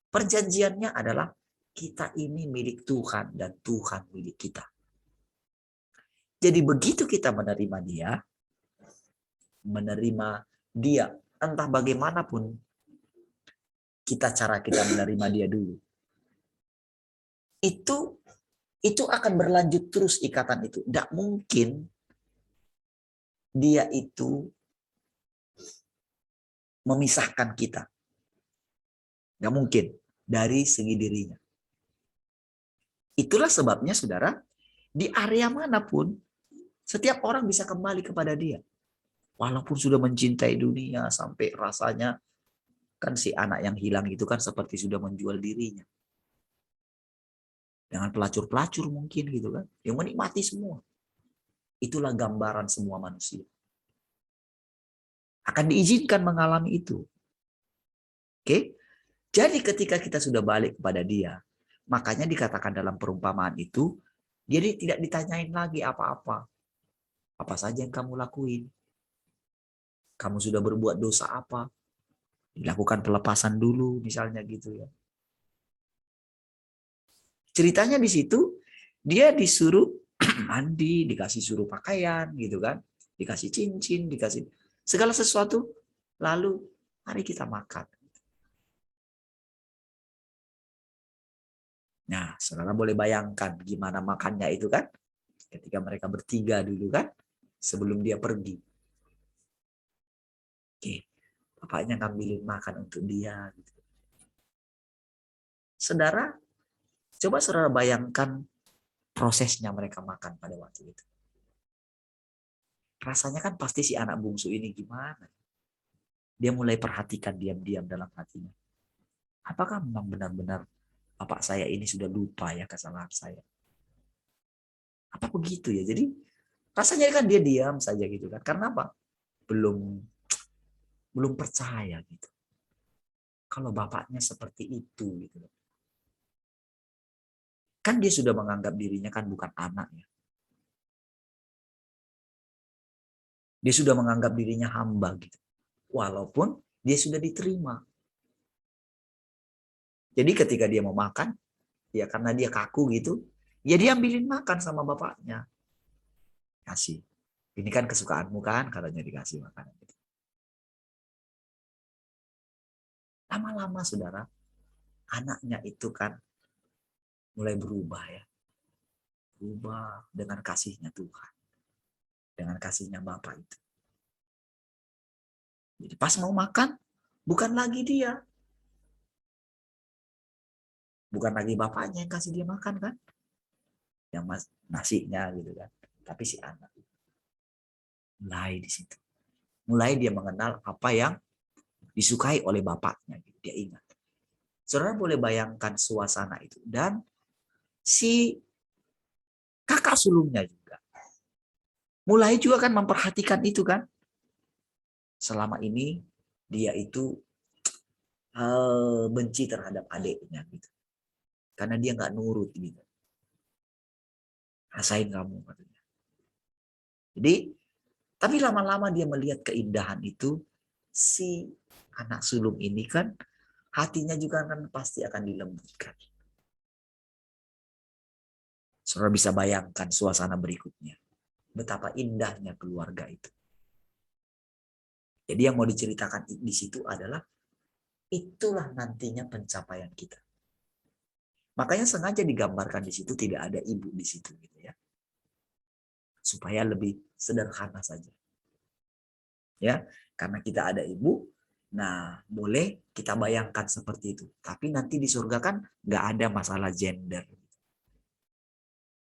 Perjanjiannya adalah kita ini milik Tuhan dan Tuhan milik kita. Jadi begitu kita menerima dia, entah bagaimanapun cara kita menerima dia dulu, itu akan berlanjut terus ikatan itu. Tidak mungkin dia itu memisahkan kita. Nggak mungkin dari segi dirinya. Itulah sebabnya saudara, di area manapun, setiap orang bisa kembali kepada dia. Walaupun sudah mencintai dunia sampai rasanya, kan si anak yang hilang itu kan seperti sudah menjual dirinya. Dengan pelacur-pelacur mungkin gitu kan, yang menikmati semua. Itulah gambaran semua manusia. Akan diizinkan mengalami itu. Oke? Jadi ketika kita sudah balik kepada dia, makanya dikatakan dalam perumpamaan itu, jadi tidak ditanyain lagi apa-apa. Apa saja yang kamu lakuin? Kamu sudah berbuat dosa apa? Dilakukan pelepasan dulu misalnya gitu ya. Ceritanya di situ dia disuruh mandi, dikasih suruh pakaian gitu kan, dikasih cincin, dikasih segala sesuatu, lalu mari kita makan. Nah, saudara boleh bayangkan gimana makannya itu kan, ketika mereka bertiga dulu kan, sebelum dia pergi. Oke, bapaknya ngambilin makan untuk dia. Gitu. Saudara, coba saudara bayangkan prosesnya mereka makan pada waktu itu. Rasanya kan pasti si anak bungsu ini gimana? Dia mulai perhatikan diam-diam dalam hatinya. Apakah memang benar-benar bapak saya ini sudah lupa ya kesalahan saya? Apa begitu ya? Jadi rasanya kan dia diam saja gitu kan. Karena apa? Belum percaya gitu. Kalau bapaknya seperti itu gitu. Kan dia sudah menganggap dirinya kan bukan anaknya. Dia sudah menganggap dirinya hamba gitu. Walaupun dia sudah diterima. Jadi ketika dia mau makan, ya karena dia kaku gitu, ya dia ambilin makan sama bapaknya. Kasih. Ini kan kesukaanmu kan, katanya dikasih makanan. Lama-lama saudara, anaknya itu kan mulai berubah ya. Berubah dengan kasihnya Tuhan. Dengan kasihnya Bapa itu. Jadi pas mau makan, bukan lagi dia. Bukan lagi bapaknya yang kasih dia makan kan. Yang nasinya gitu kan. Tapi si anak. Mulai di situ. Mulai dia mengenal apa yang disukai oleh bapaknya. Dia ingat. Saudara boleh bayangkan suasana itu. Dan si kakak sulungnya juga. Mulai juga kan memperhatikan itu kan. Selama ini dia itu benci terhadap adiknya gitu. Karena dia nggak nurut gitu. Rasain kamu katanya. Jadi, tapi lama-lama dia melihat keindahan itu, si anak sulung ini kan hatinya juga kan pasti akan dilembutkan. Saudara bisa bayangkan suasana berikutnya. Betapa indahnya keluarga itu. Jadi yang mau diceritakan di situ adalah itulah nantinya pencapaian kita. Makanya sengaja digambarkan di situ tidak ada ibu di situ gitu ya. Supaya lebih sederhana saja. Ya, karena kita ada ibu, nah boleh kita bayangkan seperti itu. Tapi nanti di surga kan nggak ada masalah gender.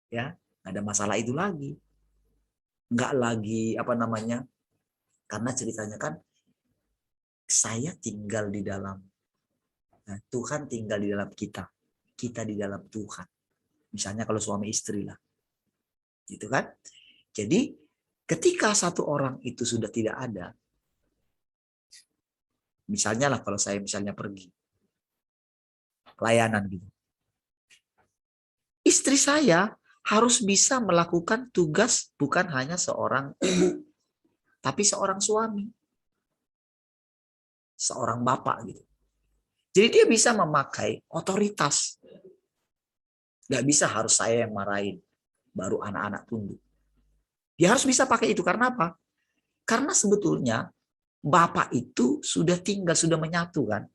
Ya, nggak ada masalah itu lagi. Nggak lagi apa namanya? Karena ceritanya kan saya tinggal di dalam, nah, Tuhan tinggal di dalam kita. Kita di dalam Tuhan. Misalnya kalau suami istri lah. Gitu kan? Jadi ketika satu orang itu sudah tidak ada, misalnya lah kalau saya misalnya pergi pelayanan gitu. Istri saya harus bisa melakukan tugas bukan hanya seorang ibu, tapi seorang suami. Seorang bapak gitu. Jadi dia bisa memakai otoritas. Gak bisa harus saya yang marahin. Baru anak-anak tunduk. Dia harus bisa pakai itu. Karena apa? Karena sebetulnya bapak itu sudah tinggal, sudah menyatu kan.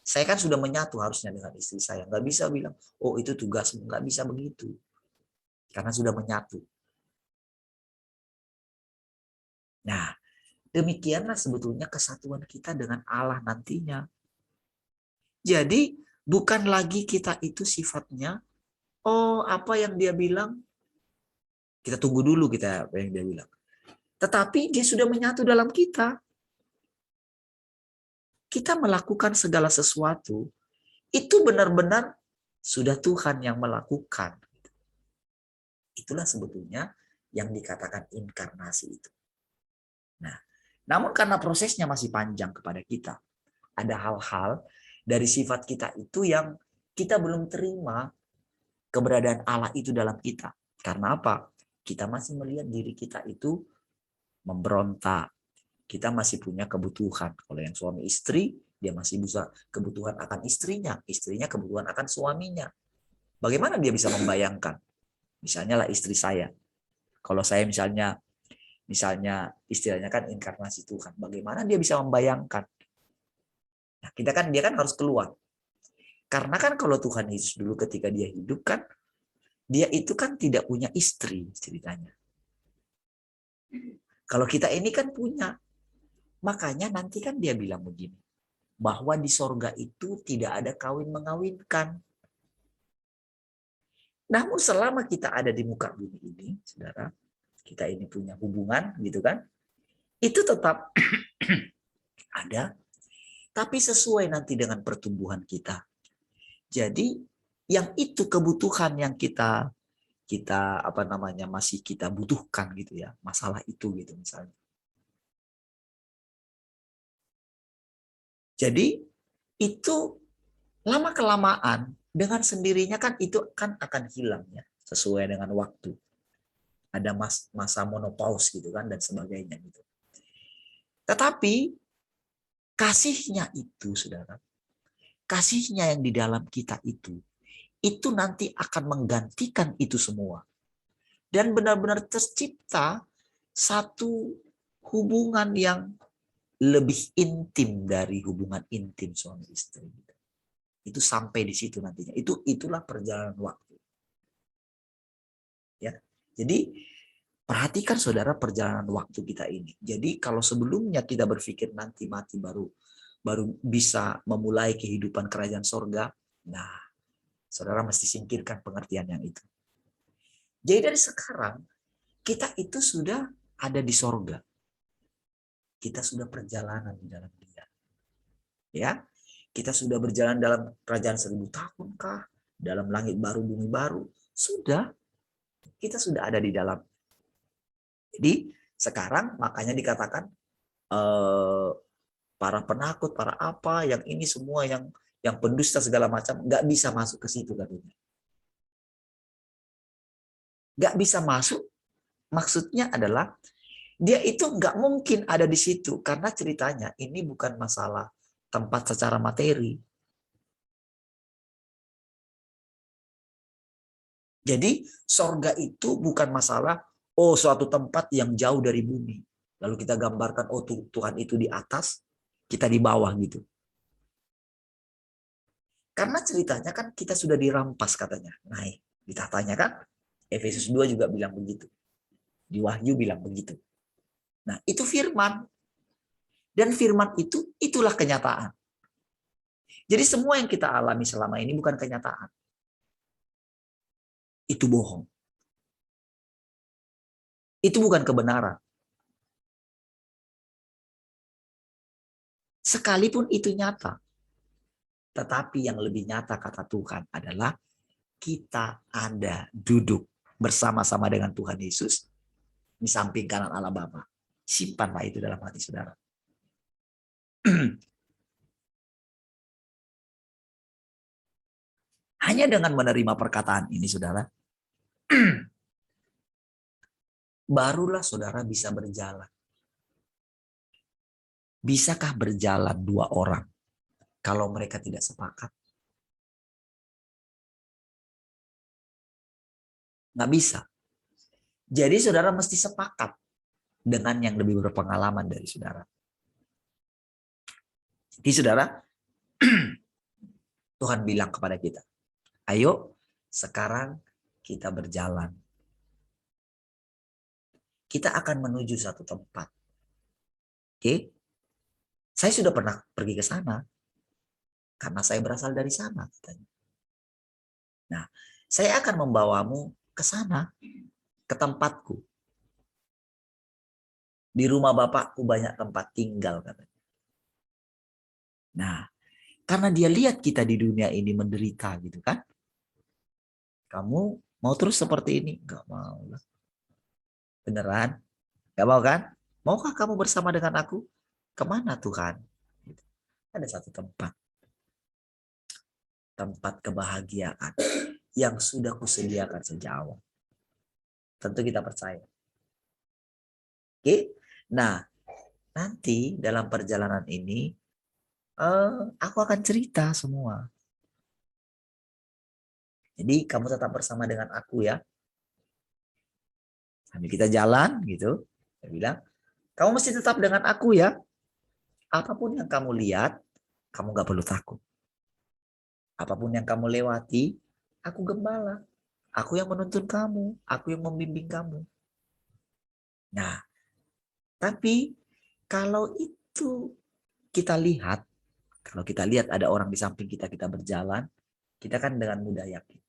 Saya kan sudah menyatu harusnya dengan istri saya. Gak bisa bilang, oh itu tugasmu. Gak bisa begitu. Karena sudah menyatu. Nah, demikianlah sebetulnya kesatuan kita dengan Allah nantinya. Jadi bukan lagi kita itu sifatnya, oh apa yang dia bilang, kita tunggu dulu kita apa yang dia bilang. Tetapi dia sudah menyatu dalam kita. Kita melakukan segala sesuatu, itu benar-benar sudah Tuhan yang melakukan. Itulah sebetulnya yang dikatakan inkarnasi itu. Nah, namun karena prosesnya masih panjang kepada kita, ada hal-hal dari sifat kita itu yang kita belum terima keberadaan Allah itu dalam kita. Karena apa? Kita masih melihat diri kita itu memberontak. Kita masih punya kebutuhan. Kalau yang suami istri, dia masih bisa kebutuhan akan istrinya. Istrinya kebutuhan akan suaminya. Bagaimana dia bisa membayangkan? Misalnya lah istri saya. Kalau saya misalnya istilahnya kan inkarnasi Tuhan. Bagaimana dia bisa membayangkan? Nah, dia kan harus keluar. Karena kan kalau Tuhan Yesus dulu ketika dia hidup kan, dia itu kan tidak punya istri ceritanya. Kalau kita ini kan punya. Makanya nanti kan dia bilang begini, bahwa di sorga itu tidak ada kawin mengawinkan. Namun selama kita ada di muka bumi ini, saudara, kita ini punya hubungan gitu kan, itu tetap ada, tapi sesuai nanti dengan pertumbuhan kita. Jadi yang itu kebutuhan yang kita masih kita butuhkan gitu ya, masalah itu gitu misalnya. Jadi itu lama-kelamaan dengan sendirinya kan itu kan akan hilang ya, sesuai dengan waktu. Ada masa menopause gitu kan dan sebagainya gitu. Tetapi kasihnya itu, saudara, kasihnya yang di dalam kita itu nanti akan menggantikan itu semua. Dan benar-benar tercipta satu hubungan yang lebih intim dari hubungan intim suami istri. Itu sampai di situ nantinya. Itulah perjalanan waktu. Ya. Jadi perhatikan saudara perjalanan waktu kita ini. Jadi kalau sebelumnya kita berpikir nanti mati baru bisa memulai kehidupan kerajaan sorga, nah saudara mesti singkirkan pengertian yang itu. Jadi dari sekarang kita itu sudah ada di sorga. Kita sudah perjalanan di dalam dia. Ya, kita sudah berjalan dalam kerajaan 1000 tahun kah? Dalam langit baru, bumi baru. Sudah. Kita sudah ada di dalam. Jadi sekarang makanya dikatakan para penakut, para apa, yang ini semua yang pendusta segala macam nggak bisa masuk ke situ katanya. Nggak bisa masuk, maksudnya adalah dia itu nggak mungkin ada di situ karena ceritanya ini bukan masalah tempat secara materi. Jadi sorga itu bukan masalah suatu tempat yang jauh dari bumi. Lalu kita gambarkan Tuhan itu di atas, kita di bawah gitu. Karena ceritanya kan kita sudah dirampas katanya. Naik ditatanya kan. Efesus 2 juga bilang begitu. Di Wahyu bilang begitu. Nah, itu firman. Dan firman itulah kenyataan. Jadi semua yang kita alami selama ini bukan kenyataan. Itu bohong. Itu bukan kebenaran. Sekalipun itu nyata. Tetapi yang lebih nyata kata Tuhan adalah kita ada duduk bersama-sama dengan Tuhan Yesus di samping kanan Allah Bapa. Simpanlah itu dalam hati saudara. Hanya dengan menerima perkataan ini saudara, barulah saudara bisa berjalan. Bisakah berjalan dua orang kalau mereka tidak sepakat? Nggak bisa. Jadi saudara mesti sepakat dengan yang lebih berpengalaman dari saudara. Jadi saudara, Tuhan bilang kepada kita, ayo sekarang kita berjalan. Kita akan menuju satu tempat. Oke? Saya sudah pernah pergi ke sana karena saya berasal dari sana, katanya. Nah, saya akan membawamu ke sana, ke tempatku. Di rumah bapakku banyak tempat tinggal, katanya. Nah, karena dia lihat kita di dunia ini menderita gitu kan. Kamu mau terus seperti ini? Enggak mau lah. Beneran? Enggak mau kan? Maukah kamu bersama dengan aku? Kemana Tuhan? Gitu. Ada satu tempat. Tempat kebahagiaan yang sudah kusediakan sejak awal. Tentu kita percaya. Oke? Nah, nanti dalam perjalanan ini aku akan cerita semua. Jadi kamu tetap bersama dengan aku ya. Sambil kita jalan gitu. Saya bilang, kamu mesti tetap dengan aku ya. Apapun yang kamu lihat, kamu gak perlu takut. Apapun yang kamu lewati, aku gembala. Aku yang menuntun kamu. Aku yang membimbing kamu. Nah, tapi kalau itu kita lihat, kalau kita lihat ada orang di samping kita, kita berjalan, kita kan dengan mudah yakin.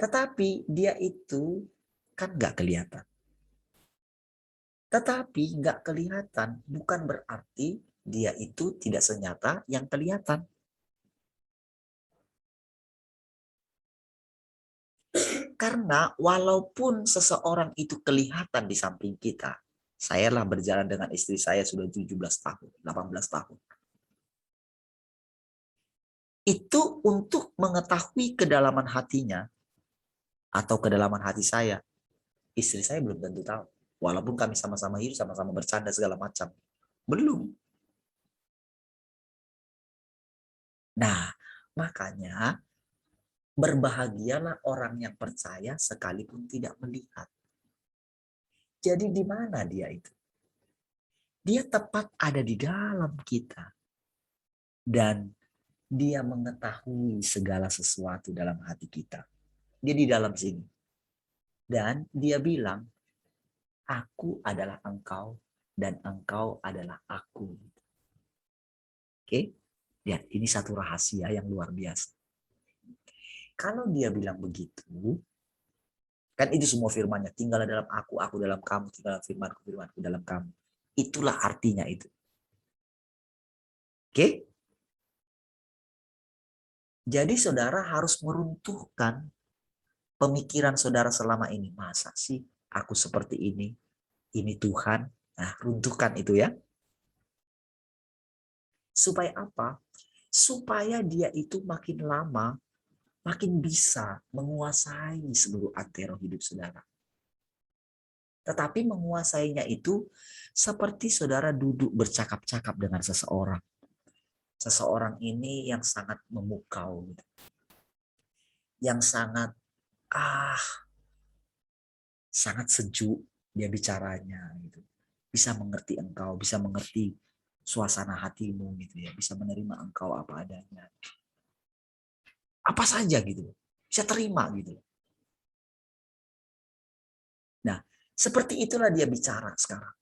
Tetapi dia itu kan nggak kelihatan. Tetapi nggak kelihatan bukan berarti dia itu tidak senyata yang kelihatan. Karena walaupun seseorang itu kelihatan di samping kita, saya lah berjalan dengan istri saya sudah 17 tahun, 18 tahun. Itu untuk mengetahui kedalaman hatinya atau kedalaman hati saya. Istri saya belum tentu tahu. Walaupun kami sama-sama hidup, sama-sama bercanda segala macam. Belum. Nah, makanya berbahagialah orang yang percaya sekalipun tidak melihat. Jadi di mana dia itu? Dia tepat ada di dalam kita. Dan dia mengetahui segala sesuatu dalam hati kita. Dia di dalam sini. Dan dia bilang, aku adalah engkau dan engkau adalah aku. Oke? Lihat, ini satu rahasia yang luar biasa. Kalau dia bilang begitu, kan itu semua firmannya, tinggallah dalam aku dalam kamu, tinggallah firmanku, firmanku dalam kamu. Itulah artinya itu. Oke? Jadi saudara harus meruntuhkan pemikiran saudara selama ini. Masa sih aku seperti ini? Ini Tuhan. Nah, runtuhkan itu ya. Supaya apa? Supaya dia itu makin lama, makin bisa menguasai seluruh antero hidup saudara. Tetapi menguasainya itu seperti saudara duduk bercakap-cakap dengan seseorang. Seseorang ini yang sangat memukau. Yang sangat, sangat sejuk dia bicaranya. Gitu. Bisa mengerti engkau, bisa mengerti suasana hatimu gitu ya. Bisa menerima engkau apa adanya. Apa saja gitu. Bisa terima gitu. Nah, seperti itulah dia bicara sekarang.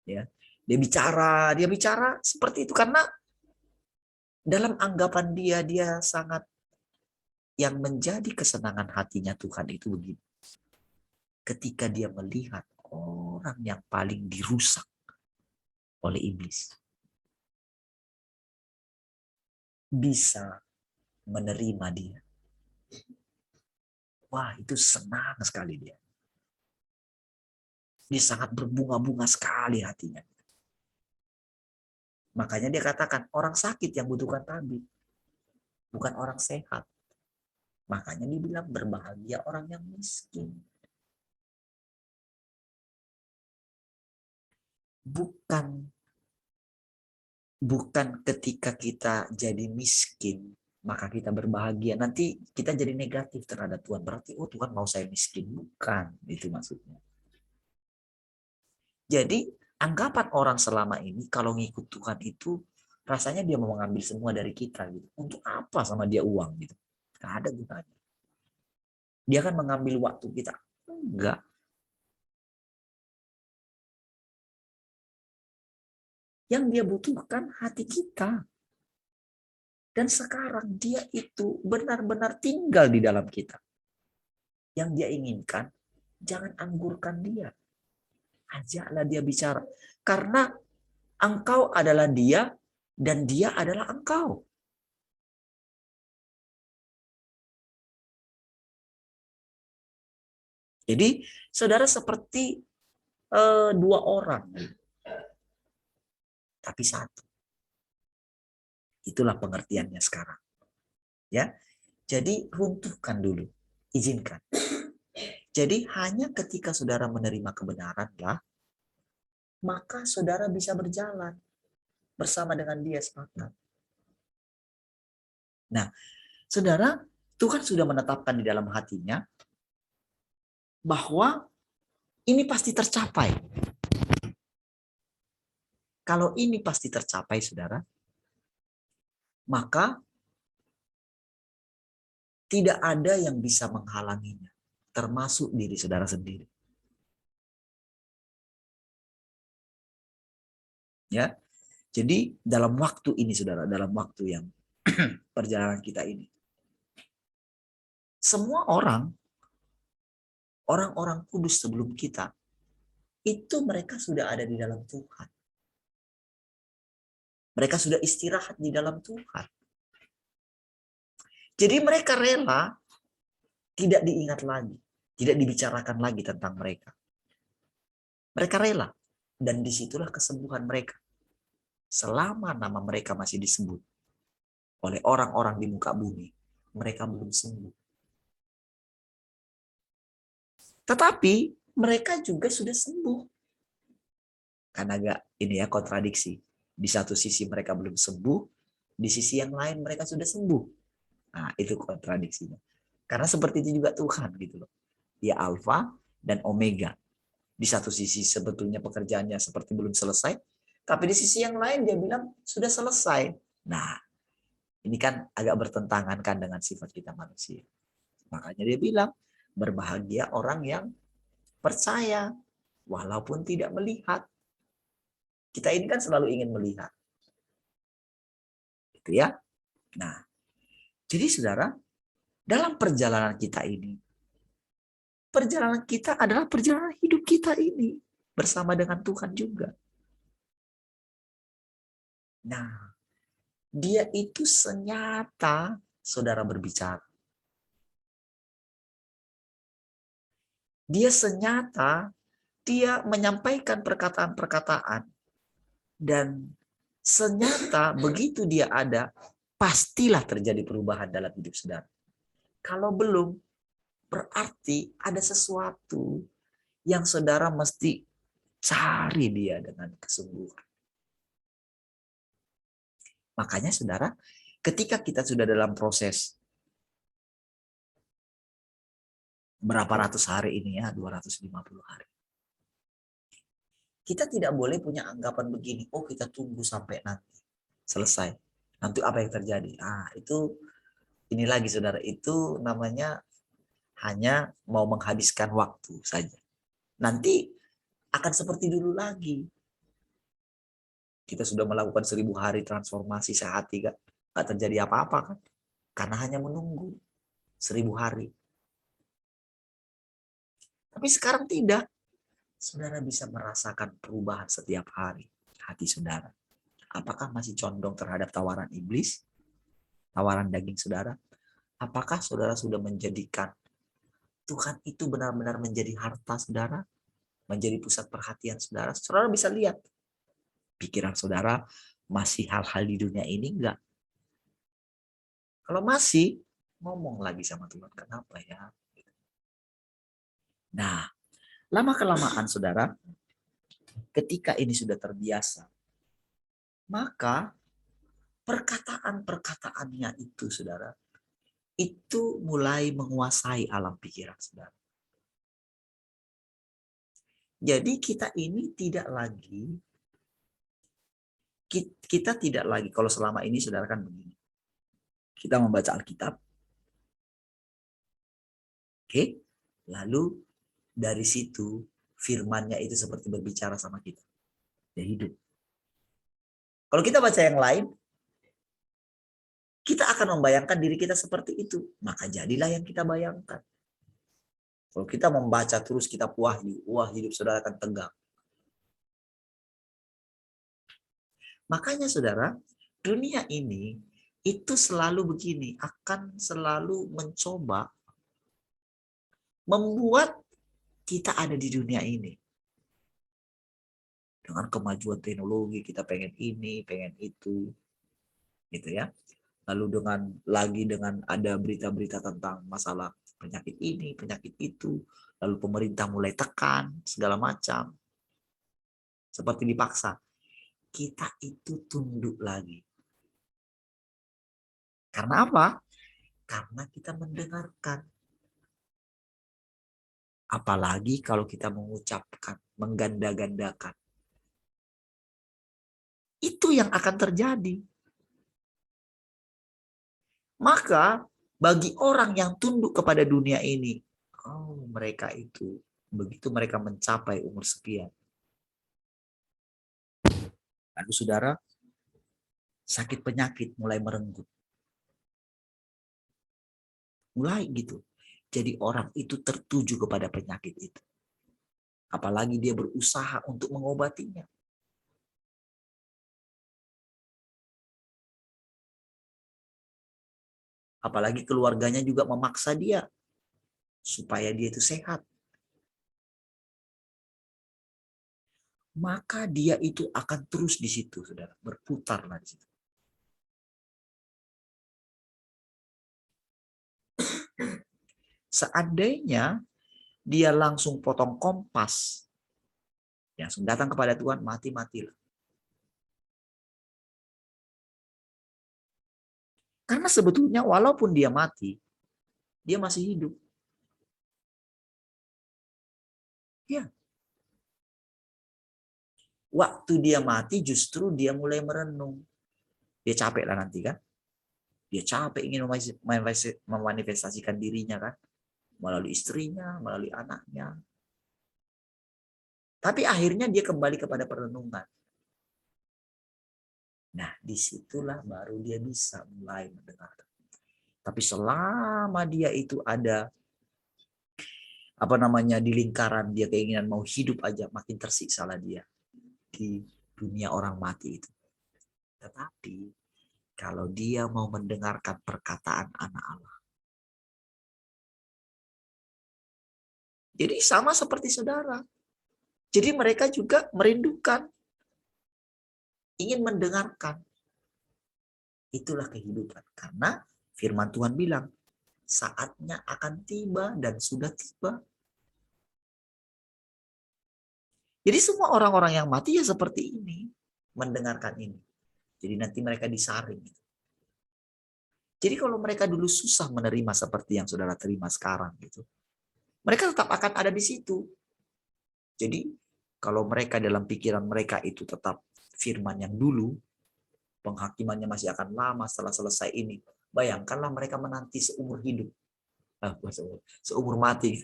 Ya, dia bicara seperti itu karena dalam anggapan dia sangat yang menjadi kesenangan hatinya Tuhan itu begini. Ketika dia melihat orang yang paling dirusak oleh iblis bisa menerima dia. Wah, itu senang sekali dia. Dia sangat berbunga-bunga sekali hatinya. Makanya dia katakan, orang sakit yang butuhkan tabib. Bukan orang sehat. Makanya dibilang berbahagia orang yang miskin. Bukan ketika kita jadi miskin, maka kita berbahagia. Nanti kita jadi negatif terhadap Tuhan. Berarti, oh Tuhan mau saya miskin. Bukan, itu maksudnya. Jadi anggapan orang selama ini kalau ngikut Tuhan itu rasanya dia mau mengambil semua dari kita gitu. Untuk apa sama dia uang gitu? Gak ada gunanya. Dia kan mengambil waktu kita. Enggak. Yang dia butuhkan hati kita. Dan sekarang dia itu benar-benar tinggal di dalam kita. Yang dia inginkan, jangan anggurkan dia. Ajaklah dia bicara. Karena engkau adalah dia dan dia adalah engkau. Jadi saudara seperti dua orang. Tapi satu. Itulah pengertiannya sekarang. Ya. Jadi runtuhkan dulu. Izinkan. Jadi hanya ketika saudara menerima kebenaranlah, maka saudara bisa berjalan bersama dengan dia sepakat. Nah, saudara, Tuhan sudah menetapkan di dalam hatinya bahwa ini pasti tercapai. Kalau ini pasti tercapai, saudara, maka tidak ada yang bisa menghalanginya, termasuk diri saudara sendiri. Ya, jadi dalam waktu ini, saudara, dalam waktu yang perjalanan kita ini, semua orang-orang kudus sebelum kita, itu mereka sudah ada di dalam Tuhan. Mereka sudah istirahat di dalam Tuhan. Jadi mereka rela tidak diingat lagi, tidak dibicarakan lagi tentang mereka. Mereka rela, dan disitulah kesembuhan mereka. Selama nama mereka masih disebut oleh orang-orang di muka bumi, mereka belum sembuh. Tetapi mereka juga sudah sembuh. Kan agak ini ya kontradiksi. Di satu sisi mereka belum sembuh, di sisi yang lain mereka sudah sembuh. Nah, itu kontradiksinya. Karena seperti itu juga Tuhan gitu loh. Dia Alfa dan Omega. Di satu sisi sebetulnya pekerjaannya seperti belum selesai, tapi di sisi yang lain dia bilang sudah selesai. Nah, ini kan agak bertentangan kan dengan sifat kita manusia. Makanya dia bilang, berbahagia orang yang percaya walaupun tidak melihat. Kita ini kan selalu ingin melihat. Gitu ya. Nah, jadi saudara, dalam perjalanan kita ini, perjalanan kita adalah perjalanan hidup kita ini bersama dengan Tuhan juga. Nah, dia itu senyata saudara berbicara. Dia senyata dia menyampaikan perkataan-perkataan. Dan senyata begitu dia ada, pastilah terjadi perubahan dalam hidup saudara. Kalau belum, berarti ada sesuatu yang saudara mesti cari dia dengan kesungguhan. Makanya saudara, ketika kita sudah dalam proses berapa ratus hari ini ya, 250 hari. Kita tidak boleh punya anggapan begini, oh kita tunggu sampai nanti selesai. Nanti apa yang terjadi? Itu ini lagi saudara, itu namanya hanya mau menghabiskan waktu saja. Nanti akan seperti dulu lagi. Kita sudah melakukan 1000 hari transformasi sehati, gak terjadi apa-apa kan? Karena hanya menunggu 1000 hari. Tapi sekarang tidak. Saudara bisa merasakan perubahan setiap hari hati saudara. Apakah masih condong terhadap tawaran iblis? Tawaran daging saudara? Apakah saudara sudah menjadikan Tuhan itu benar-benar menjadi harta saudara? Menjadi pusat perhatian saudara? Saudara bisa lihat. Pikiran saudara masih hal-hal di dunia ini enggak? Kalau masih, ngomong lagi sama Tuhan. Kenapa ya? Nah, lama-kelamaan saudara, ketika ini sudah terbiasa, maka perkataan-perkataannya itu saudara, itu mulai menguasai alam pikiran saudara. Jadi kita ini tidak lagi, kalau selama ini saudara kan begini. Kita membaca Alkitab. Oke, lalu dari situ firman-Nya itu seperti berbicara sama kita. Dia hidup. Kalau kita baca yang lain, kita akan membayangkan diri kita seperti itu. Maka jadilah yang kita bayangkan. Kalau kita membaca terus kitab Wahyu, wah hidup saudara akan tegang. Makanya saudara, dunia ini itu selalu begini, akan selalu mencoba membuat kita ada di dunia ini. Dengan kemajuan teknologi, kita pengen ini, pengen itu. Gitu ya. Lalu dengan ada berita-berita tentang masalah penyakit ini, penyakit itu. Lalu pemerintah mulai tekan, segala macam. Seperti dipaksa. Kita itu tunduk lagi. Karena apa? Karena kita mendengarkan. Apalagi kalau kita mengucapkan, mengganda-gandakan. Itu yang akan terjadi. Maka bagi orang yang tunduk kepada dunia ini, mereka itu, begitu mereka mencapai umur sekian. Lalu saudara, sakit penyakit mulai merenggut. Mulai gitu. Jadi orang itu tertuju kepada penyakit itu. Apalagi dia berusaha untuk mengobatinya. Apalagi keluarganya juga memaksa dia supaya dia itu sehat. Maka dia itu akan terus di situ, saudara, berputarlah di situ. Seandainya dia langsung potong kompas, langsung datang kepada Tuhan, mati-matilah. Karena sebetulnya walaupun dia mati, dia masih hidup. Ya. Waktu dia mati justru dia mulai merenung. Dia capek lah nanti kan. Dia capek ingin memanifestasikan dirinya kan. Melalui istrinya, melalui anaknya. Tapi akhirnya dia kembali kepada perenungan. Nah, disitulah baru dia bisa mulai mendengar. Tapi selama dia itu ada di lingkaran dia keinginan mau hidup aja, makin tersiksa lah dia di dunia orang mati itu. Tetapi kalau dia mau mendengarkan perkataan anak Allah. Jadi sama seperti saudara. Jadi mereka juga merindukan, ingin mendengarkan. Itulah kehidupan. Karena firman Tuhan bilang, saatnya akan tiba dan sudah tiba. Jadi semua orang-orang yang mati ya seperti ini. Mendengarkan ini. Jadi nanti mereka disaring. Jadi kalau mereka dulu susah menerima seperti yang saudara terima sekarang gitu, mereka tetap akan ada di situ. Jadi kalau mereka dalam pikiran mereka itu tetap firman yang dulu, penghakimannya masih akan lama setelah selesai ini. Bayangkanlah mereka menanti seumur hidup. Seumur mati.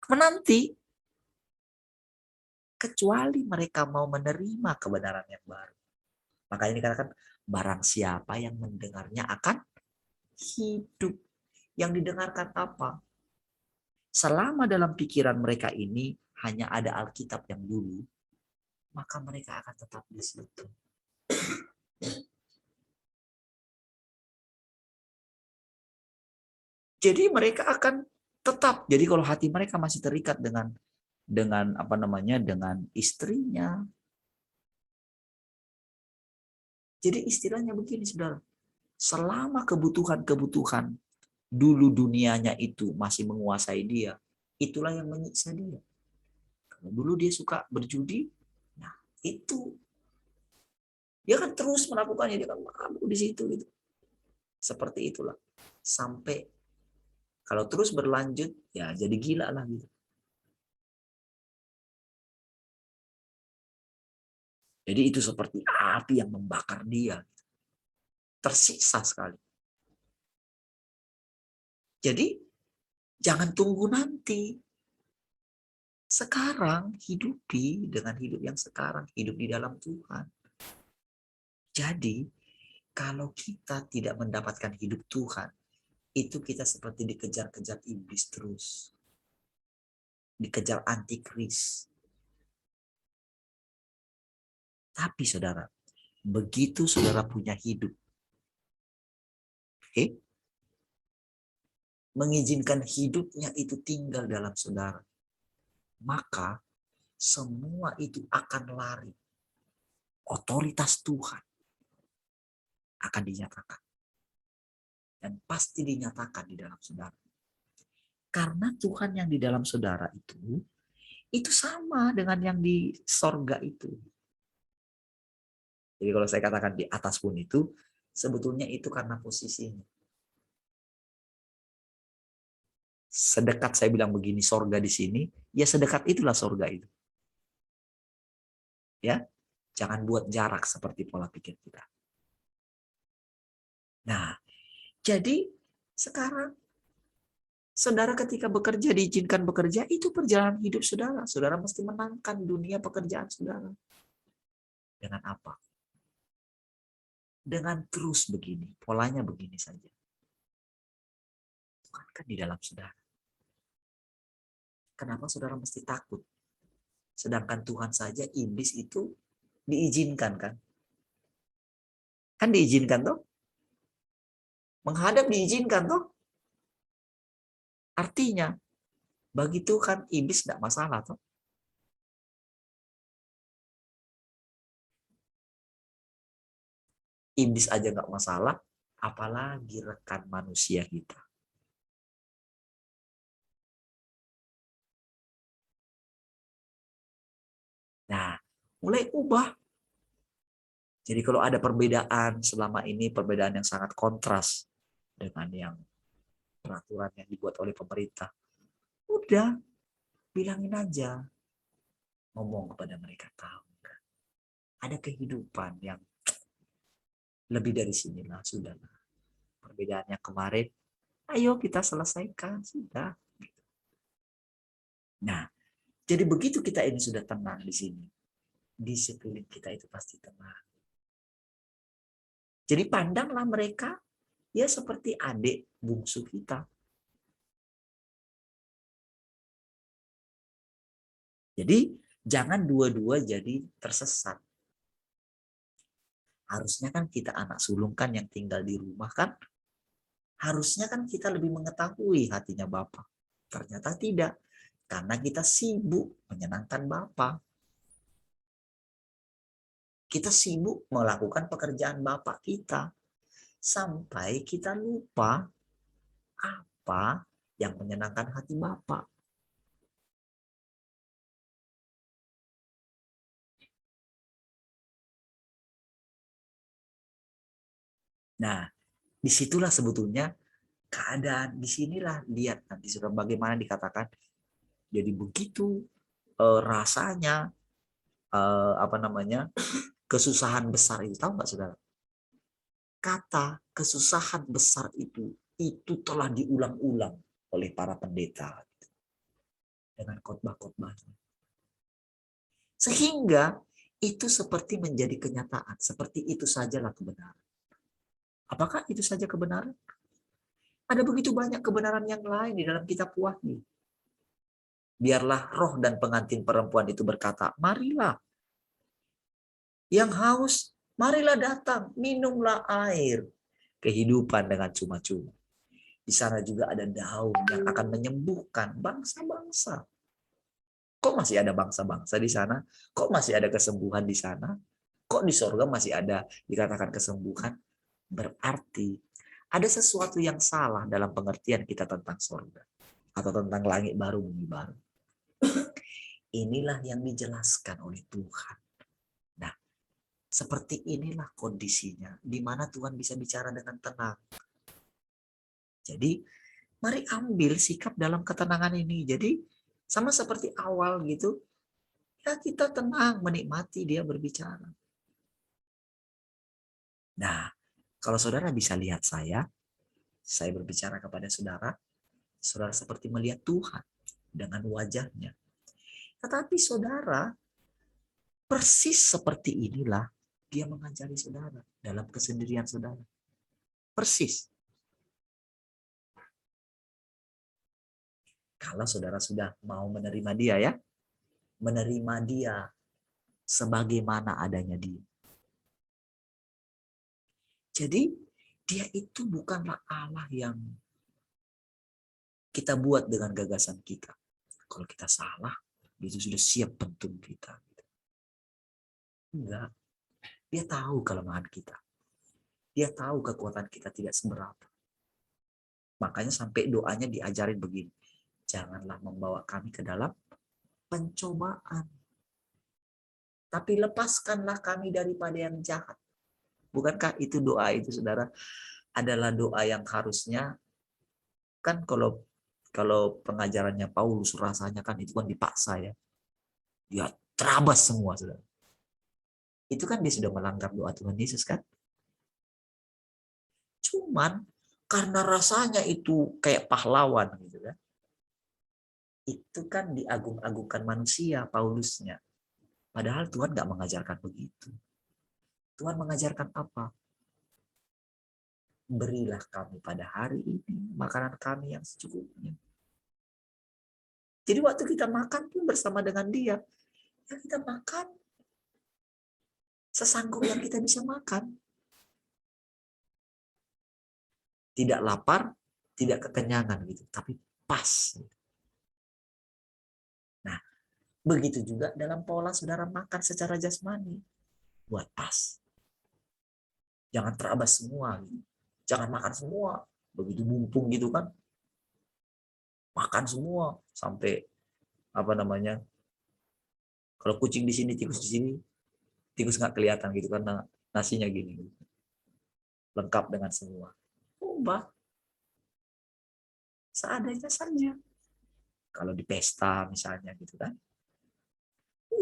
Menanti. Kecuali mereka mau menerima kebenaran yang baru. Makanya dikatakan, barang siapa yang mendengarnya akan hidup. Yang didengarkan apa? Selama dalam pikiran mereka ini hanya ada Alkitab yang dulu, maka mereka akan tetap di situ. Jadi mereka akan tetap. Jadi kalau hati mereka masih terikat dengan istrinya. Jadi istilahnya begini, saudara. Selama kebutuhan dulu dunianya itu masih menguasai dia, itulah yang menyiksa dia. Kalau dulu dia suka berjudi, nah itu dia kan terus melakukannya, dia kan mabuk di situ gitu. Seperti itulah. Sampai kalau terus berlanjut, ya jadi gila lah gitu. Jadi itu seperti api yang membakar dia. Tersiksa sekali. Jadi jangan tunggu nanti. Sekarang hidupi dengan hidup yang sekarang, hidup di dalam Tuhan. Jadi, kalau kita tidak mendapatkan hidup Tuhan, itu kita seperti dikejar-kejar iblis terus. Dikejar antikris. Tapi saudara, begitu saudara punya hidup, mengizinkan hidupnya itu tinggal dalam saudara, maka semua itu akan lari. Otoritas Tuhan akan dinyatakan. Dan pasti dinyatakan di dalam saudara. Karena Tuhan yang di dalam saudara itu sama dengan yang di sorga itu. Jadi kalau saya katakan di atas pun itu, sebetulnya itu karena posisinya. Sedekat saya bilang begini, sorga di sini, ya sedekat itulah sorga itu. Ya, jangan buat jarak seperti pola pikir kita. Nah, jadi sekarang saudara ketika bekerja, diizinkan bekerja, itu perjalanan hidup saudara. Saudara mesti menangkan dunia pekerjaan saudara. Dengan apa? Dengan terus begini, polanya begini saja. Tuhan kan di dalam saudara. Kenapa saudara mesti takut? Sedangkan Tuhan saja, iblis itu diizinkan kan? Kan diizinkan toh? Menghadap diizinkan toh? Artinya, bagi Tuhan iblis tidak masalah toh? Iblis aja nggak masalah, apalagi rekan manusia kita. Nah, mulai ubah. Jadi kalau ada perbedaan selama ini, perbedaan yang sangat kontras dengan yang peraturan yang dibuat oleh pemerintah, udah bilangin aja, ngomong kepada mereka, tahu ada kehidupan yang lebih dari sinilah, sudahlah. Perbedaannya kemarin, ayo kita selesaikan, sudah. Nah, jadi begitu kita ini sudah tenang di sini, di sekeliling kita itu pasti tenang. Jadi pandanglah mereka ya seperti adik bungsu kita. Jadi jangan dua-dua jadi tersesat. Harusnya kan kita anak sulung kan yang tinggal di rumah kan, harusnya kan kita lebih mengetahui hatinya Bapa. Ternyata tidak, karena kita sibuk menyenangkan Bapa. Kita sibuk melakukan pekerjaan Bapak kita. Sampai kita lupa apa yang menyenangkan hati Bapak. Nah, disitulah sebetulnya keadaan, disinilah lihat nanti sudah bagaimana dikatakan. Jadi begitu rasanya kesusahan besar itu, tahu nggak saudara? Kata kesusahan besar itu telah diulang-ulang oleh para pendeta dengan khotbah-khotbahnya. Sehingga itu seperti menjadi kenyataan, seperti itu sajalah kebenaran. Apakah itu saja kebenaran? Ada begitu banyak kebenaran yang lain di dalam kitab Wahyu. Biarlah roh dan pengantin perempuan itu berkata, marilah. Yang haus, marilah datang, minumlah air kehidupan dengan cuma-cuma. Di sana juga ada daun yang akan menyembuhkan bangsa-bangsa. Kok masih ada bangsa-bangsa di sana? Kok masih ada kesembuhan di sana? Kok di sorga masih ada dikatakan kesembuhan? Berarti ada sesuatu yang salah dalam pengertian kita tentang sorga. Atau tentang langit baru, bumi baru. Inilah yang dijelaskan oleh Tuhan. Nah, seperti inilah kondisinya, di mana Tuhan bisa bicara dengan tenang. Jadi, mari ambil sikap dalam ketenangan ini. Jadi, sama seperti awal gitu, ya kita tenang menikmati dia berbicara. Nah, kalau saudara bisa lihat saya berbicara kepada saudara, saudara seperti melihat Tuhan dengan wajahnya. Tetapi saudara, persis seperti inilah dia mengajari saudara dalam kesendirian saudara. Persis. Kalau saudara sudah mau menerima dia ya. Menerima dia sebagaimana adanya dia. Jadi dia itu bukanlah Allah yang kita buat dengan gagasan kita. Kalau kita salah, dia sudah siap bentuk kita. Enggak. Dia tahu kelemahan kita. Dia tahu kekuatan kita tidak seberapa. Makanya sampai doanya diajarin begini. Janganlah membawa kami ke dalam pencobaan. Tapi lepaskanlah kami daripada yang jahat. Bukankah itu doa itu, saudara, adalah doa yang harusnya, kan kalau pengajarannya Paulus rasanya kan itu kan dipaksa ya. Dia terabas semua, saudara. Itu kan dia sudah melanggar doa Tuhan Yesus kan. Cuman karena rasanya itu kayak pahlawan gitu kan. Itu kan diagung-agungkan manusia Paulusnya. Padahal Tuhan nggak mengajarkan begitu. Tuhan mengajarkan apa? Berilah kami pada hari ini makanan kami yang secukupnya. Jadi waktu kita makan pun bersama dengan dia. Ya kita makan sesanggup yang kita bisa makan. Tidak lapar, tidak kekenyangan gitu, tapi pas. Nah, begitu juga dalam pola saudara makan secara jasmani. Buat pas. Jangan terabas semua. Gitu. Jangan makan semua. Begitu mumpung gitu kan. Makan semua. Sampai, kalau kucing di sini, tikus di sini, tikus nggak kelihatan gitu karena nasinya gini. Lengkap dengan semua. Ubah. Seadanya saja. Kalau di pesta misalnya gitu kan.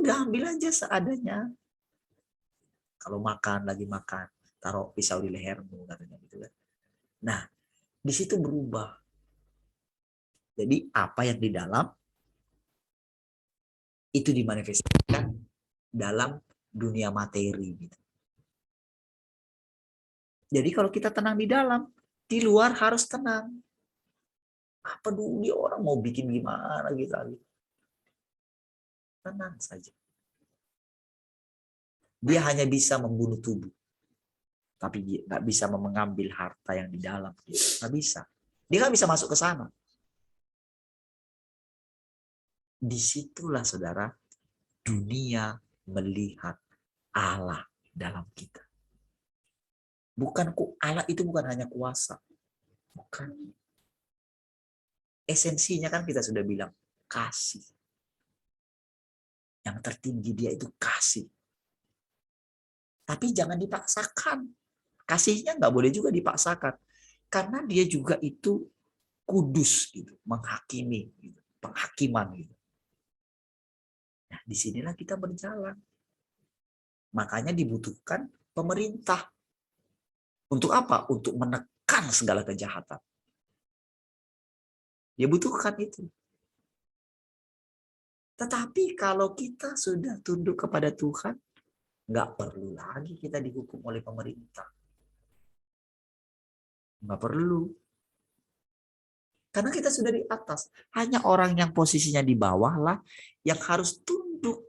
Udah ambil aja seadanya. Kalau makan, lagi makan, taruh pisau di lehermu katanya gitu kan. Nah, di situ berubah. Jadi apa yang di dalam itu dimanifestasikan dalam dunia materi gitu. Jadi kalau kita tenang di dalam, di luar harus tenang. Apa dulu dia orang mau bikin gimana gitu. Tenang saja. Dia hanya bisa membunuh tubuh. Tapi dia nggak bisa mengambil harta yang di dalam. Nggak bisa. Dia nggak bisa masuk ke sana. Disitulah saudara, dunia melihat Allah dalam kita. Allah itu bukan hanya kuasa. Bukan. Esensinya kan kita sudah bilang, kasih. Yang tertinggi dia itu kasih. Tapi jangan dipaksakan. Kasihnya nggak boleh juga dipaksakan. Karena dia juga itu kudus, gitu, menghakimi, gitu, penghakiman. Gitu. Nah, disinilah kita berjalan. Makanya dibutuhkan pemerintah. Untuk apa? Untuk menekan segala kejahatan. Dia butuhkan itu. Tetapi kalau kita sudah tunduk kepada Tuhan, nggak perlu lagi kita dihukum oleh pemerintah. Nggak perlu. Karena kita sudah di atas. Hanya orang yang posisinya di bawah lah yang harus tunduk.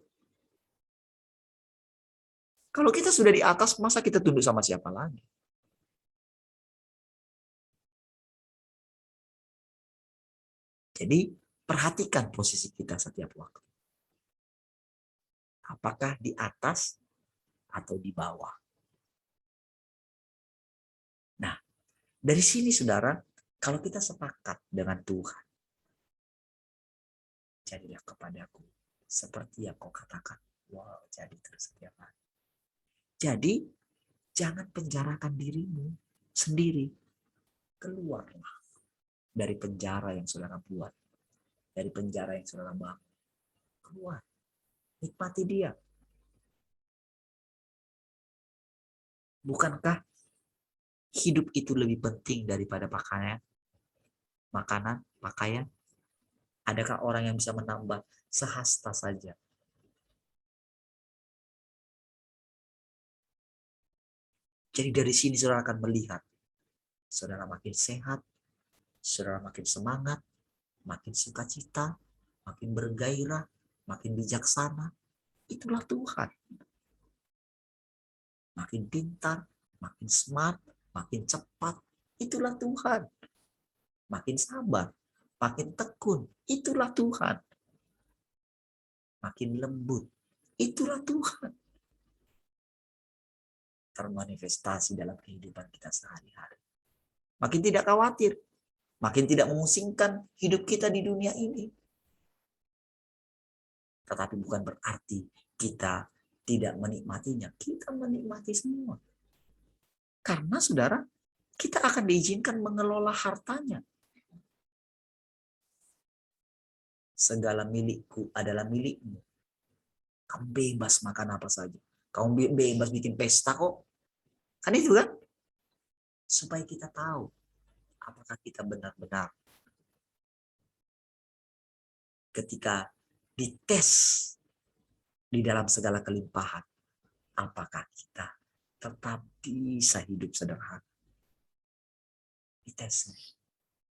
Kalau kita sudah di atas, masa kita tunduk sama siapa lagi? Jadi perhatikan posisi kita setiap waktu. Apakah di atas atau di bawah? Nah, dari sini saudara, kalau kita sepakat dengan Tuhan, jadilah kepadaku seperti yang kau katakan. Wow, jadi terus setiap hari. Jadi, jangan penjarakan dirimu sendiri. Keluarlah dari penjara yang saudara buat. Dari penjara yang saudara bangun. Keluar. Nikmati dia. Bukankah hidup itu lebih penting daripada pakaian, makanan, pakaian? Adakah orang yang bisa menambah sehasta saja? Jadi dari sini saudara akan melihat, saudara makin sehat, saudara makin semangat, makin sukacita, makin bergairah, makin bijaksana. Itulah Tuhan. Makin pintar, makin smart, makin cepat. Itulah Tuhan. Makin sabar, makin tekun. Itulah Tuhan. Makin lembut. Itulah Tuhan. Termanifestasi dalam kehidupan kita sehari-hari. Makin tidak khawatir, makin tidak memusingkan hidup kita di dunia ini. Tetapi bukan berarti kita tidak menikmatinya. Kita menikmati semua. Karena saudara, kita akan diizinkan mengelola hartanya. Segala milikku adalah milikmu. Kamu bebas makan apa saja. Kamu bebas bikin pesta kok. Kan itu kan? Supaya kita tahu apakah kita benar-benar ketika dites di dalam segala kelimpahan, apakah kita tetap bisa hidup sederhana. Dites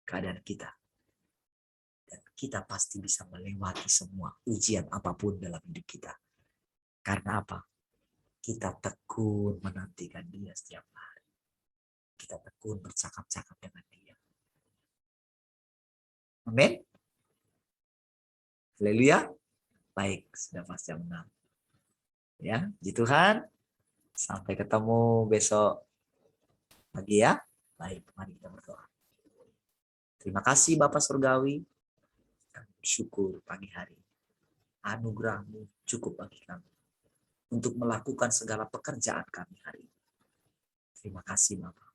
keadaan kita. Dan kita pasti bisa melewati semua ujian apapun dalam hidup kita. Karena apa? Kita tekun menantikan Dia setiap hari. Kita tekun bercakap-cakap dengan Dia. Amin. Haleluya. Baik, sudah pasti menang. Ya, puji Tuhan. Sampai ketemu besok pagi ya. Baik, mari kita berdoa. Terima kasih Bapak Surgawi. Kami bersyukur pagi hari. Anugerah-Mu cukup bagi kami untuk melakukan segala pekerjaan kami hari ini. Terima kasih Bapak.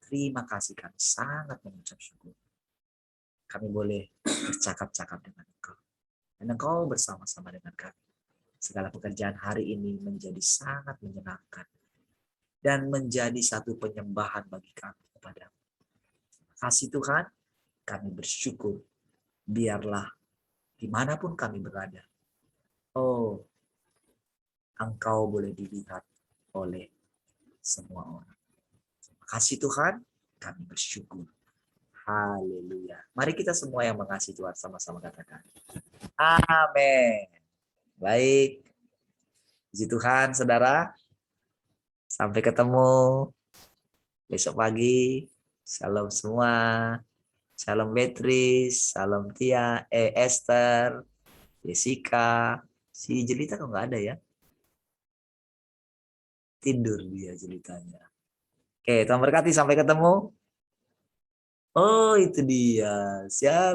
Terima kasih, kami sangat mengucap syukur. Kami boleh bercakap-cakap dengan Engkau. Dan Engkau bersama-sama dengan kami. Segala pekerjaan hari ini menjadi sangat menyenangkan. Dan menjadi satu penyembahan bagi kami kepada-Mu. Terima kasih Tuhan. Kami bersyukur. Biarlah dimanapun kami berada. Oh, Engkau boleh dilihat oleh semua orang. Terima kasih Tuhan. Kami bersyukur. Haleluya. Mari kita semua yang mengasihi Tuhan sama-sama katakan. Amin. Baik. Puji Tuhan, saudara. Sampai ketemu besok pagi. Shalom semua. Shalom Beatrice, Shalom Tia, Esther, Jessica. Si Jelita kok nggak ada ya? Tidur dia Jelitanya. Oke, Tuhan berkati. Sampai ketemu. Oh, itu dia. Siap.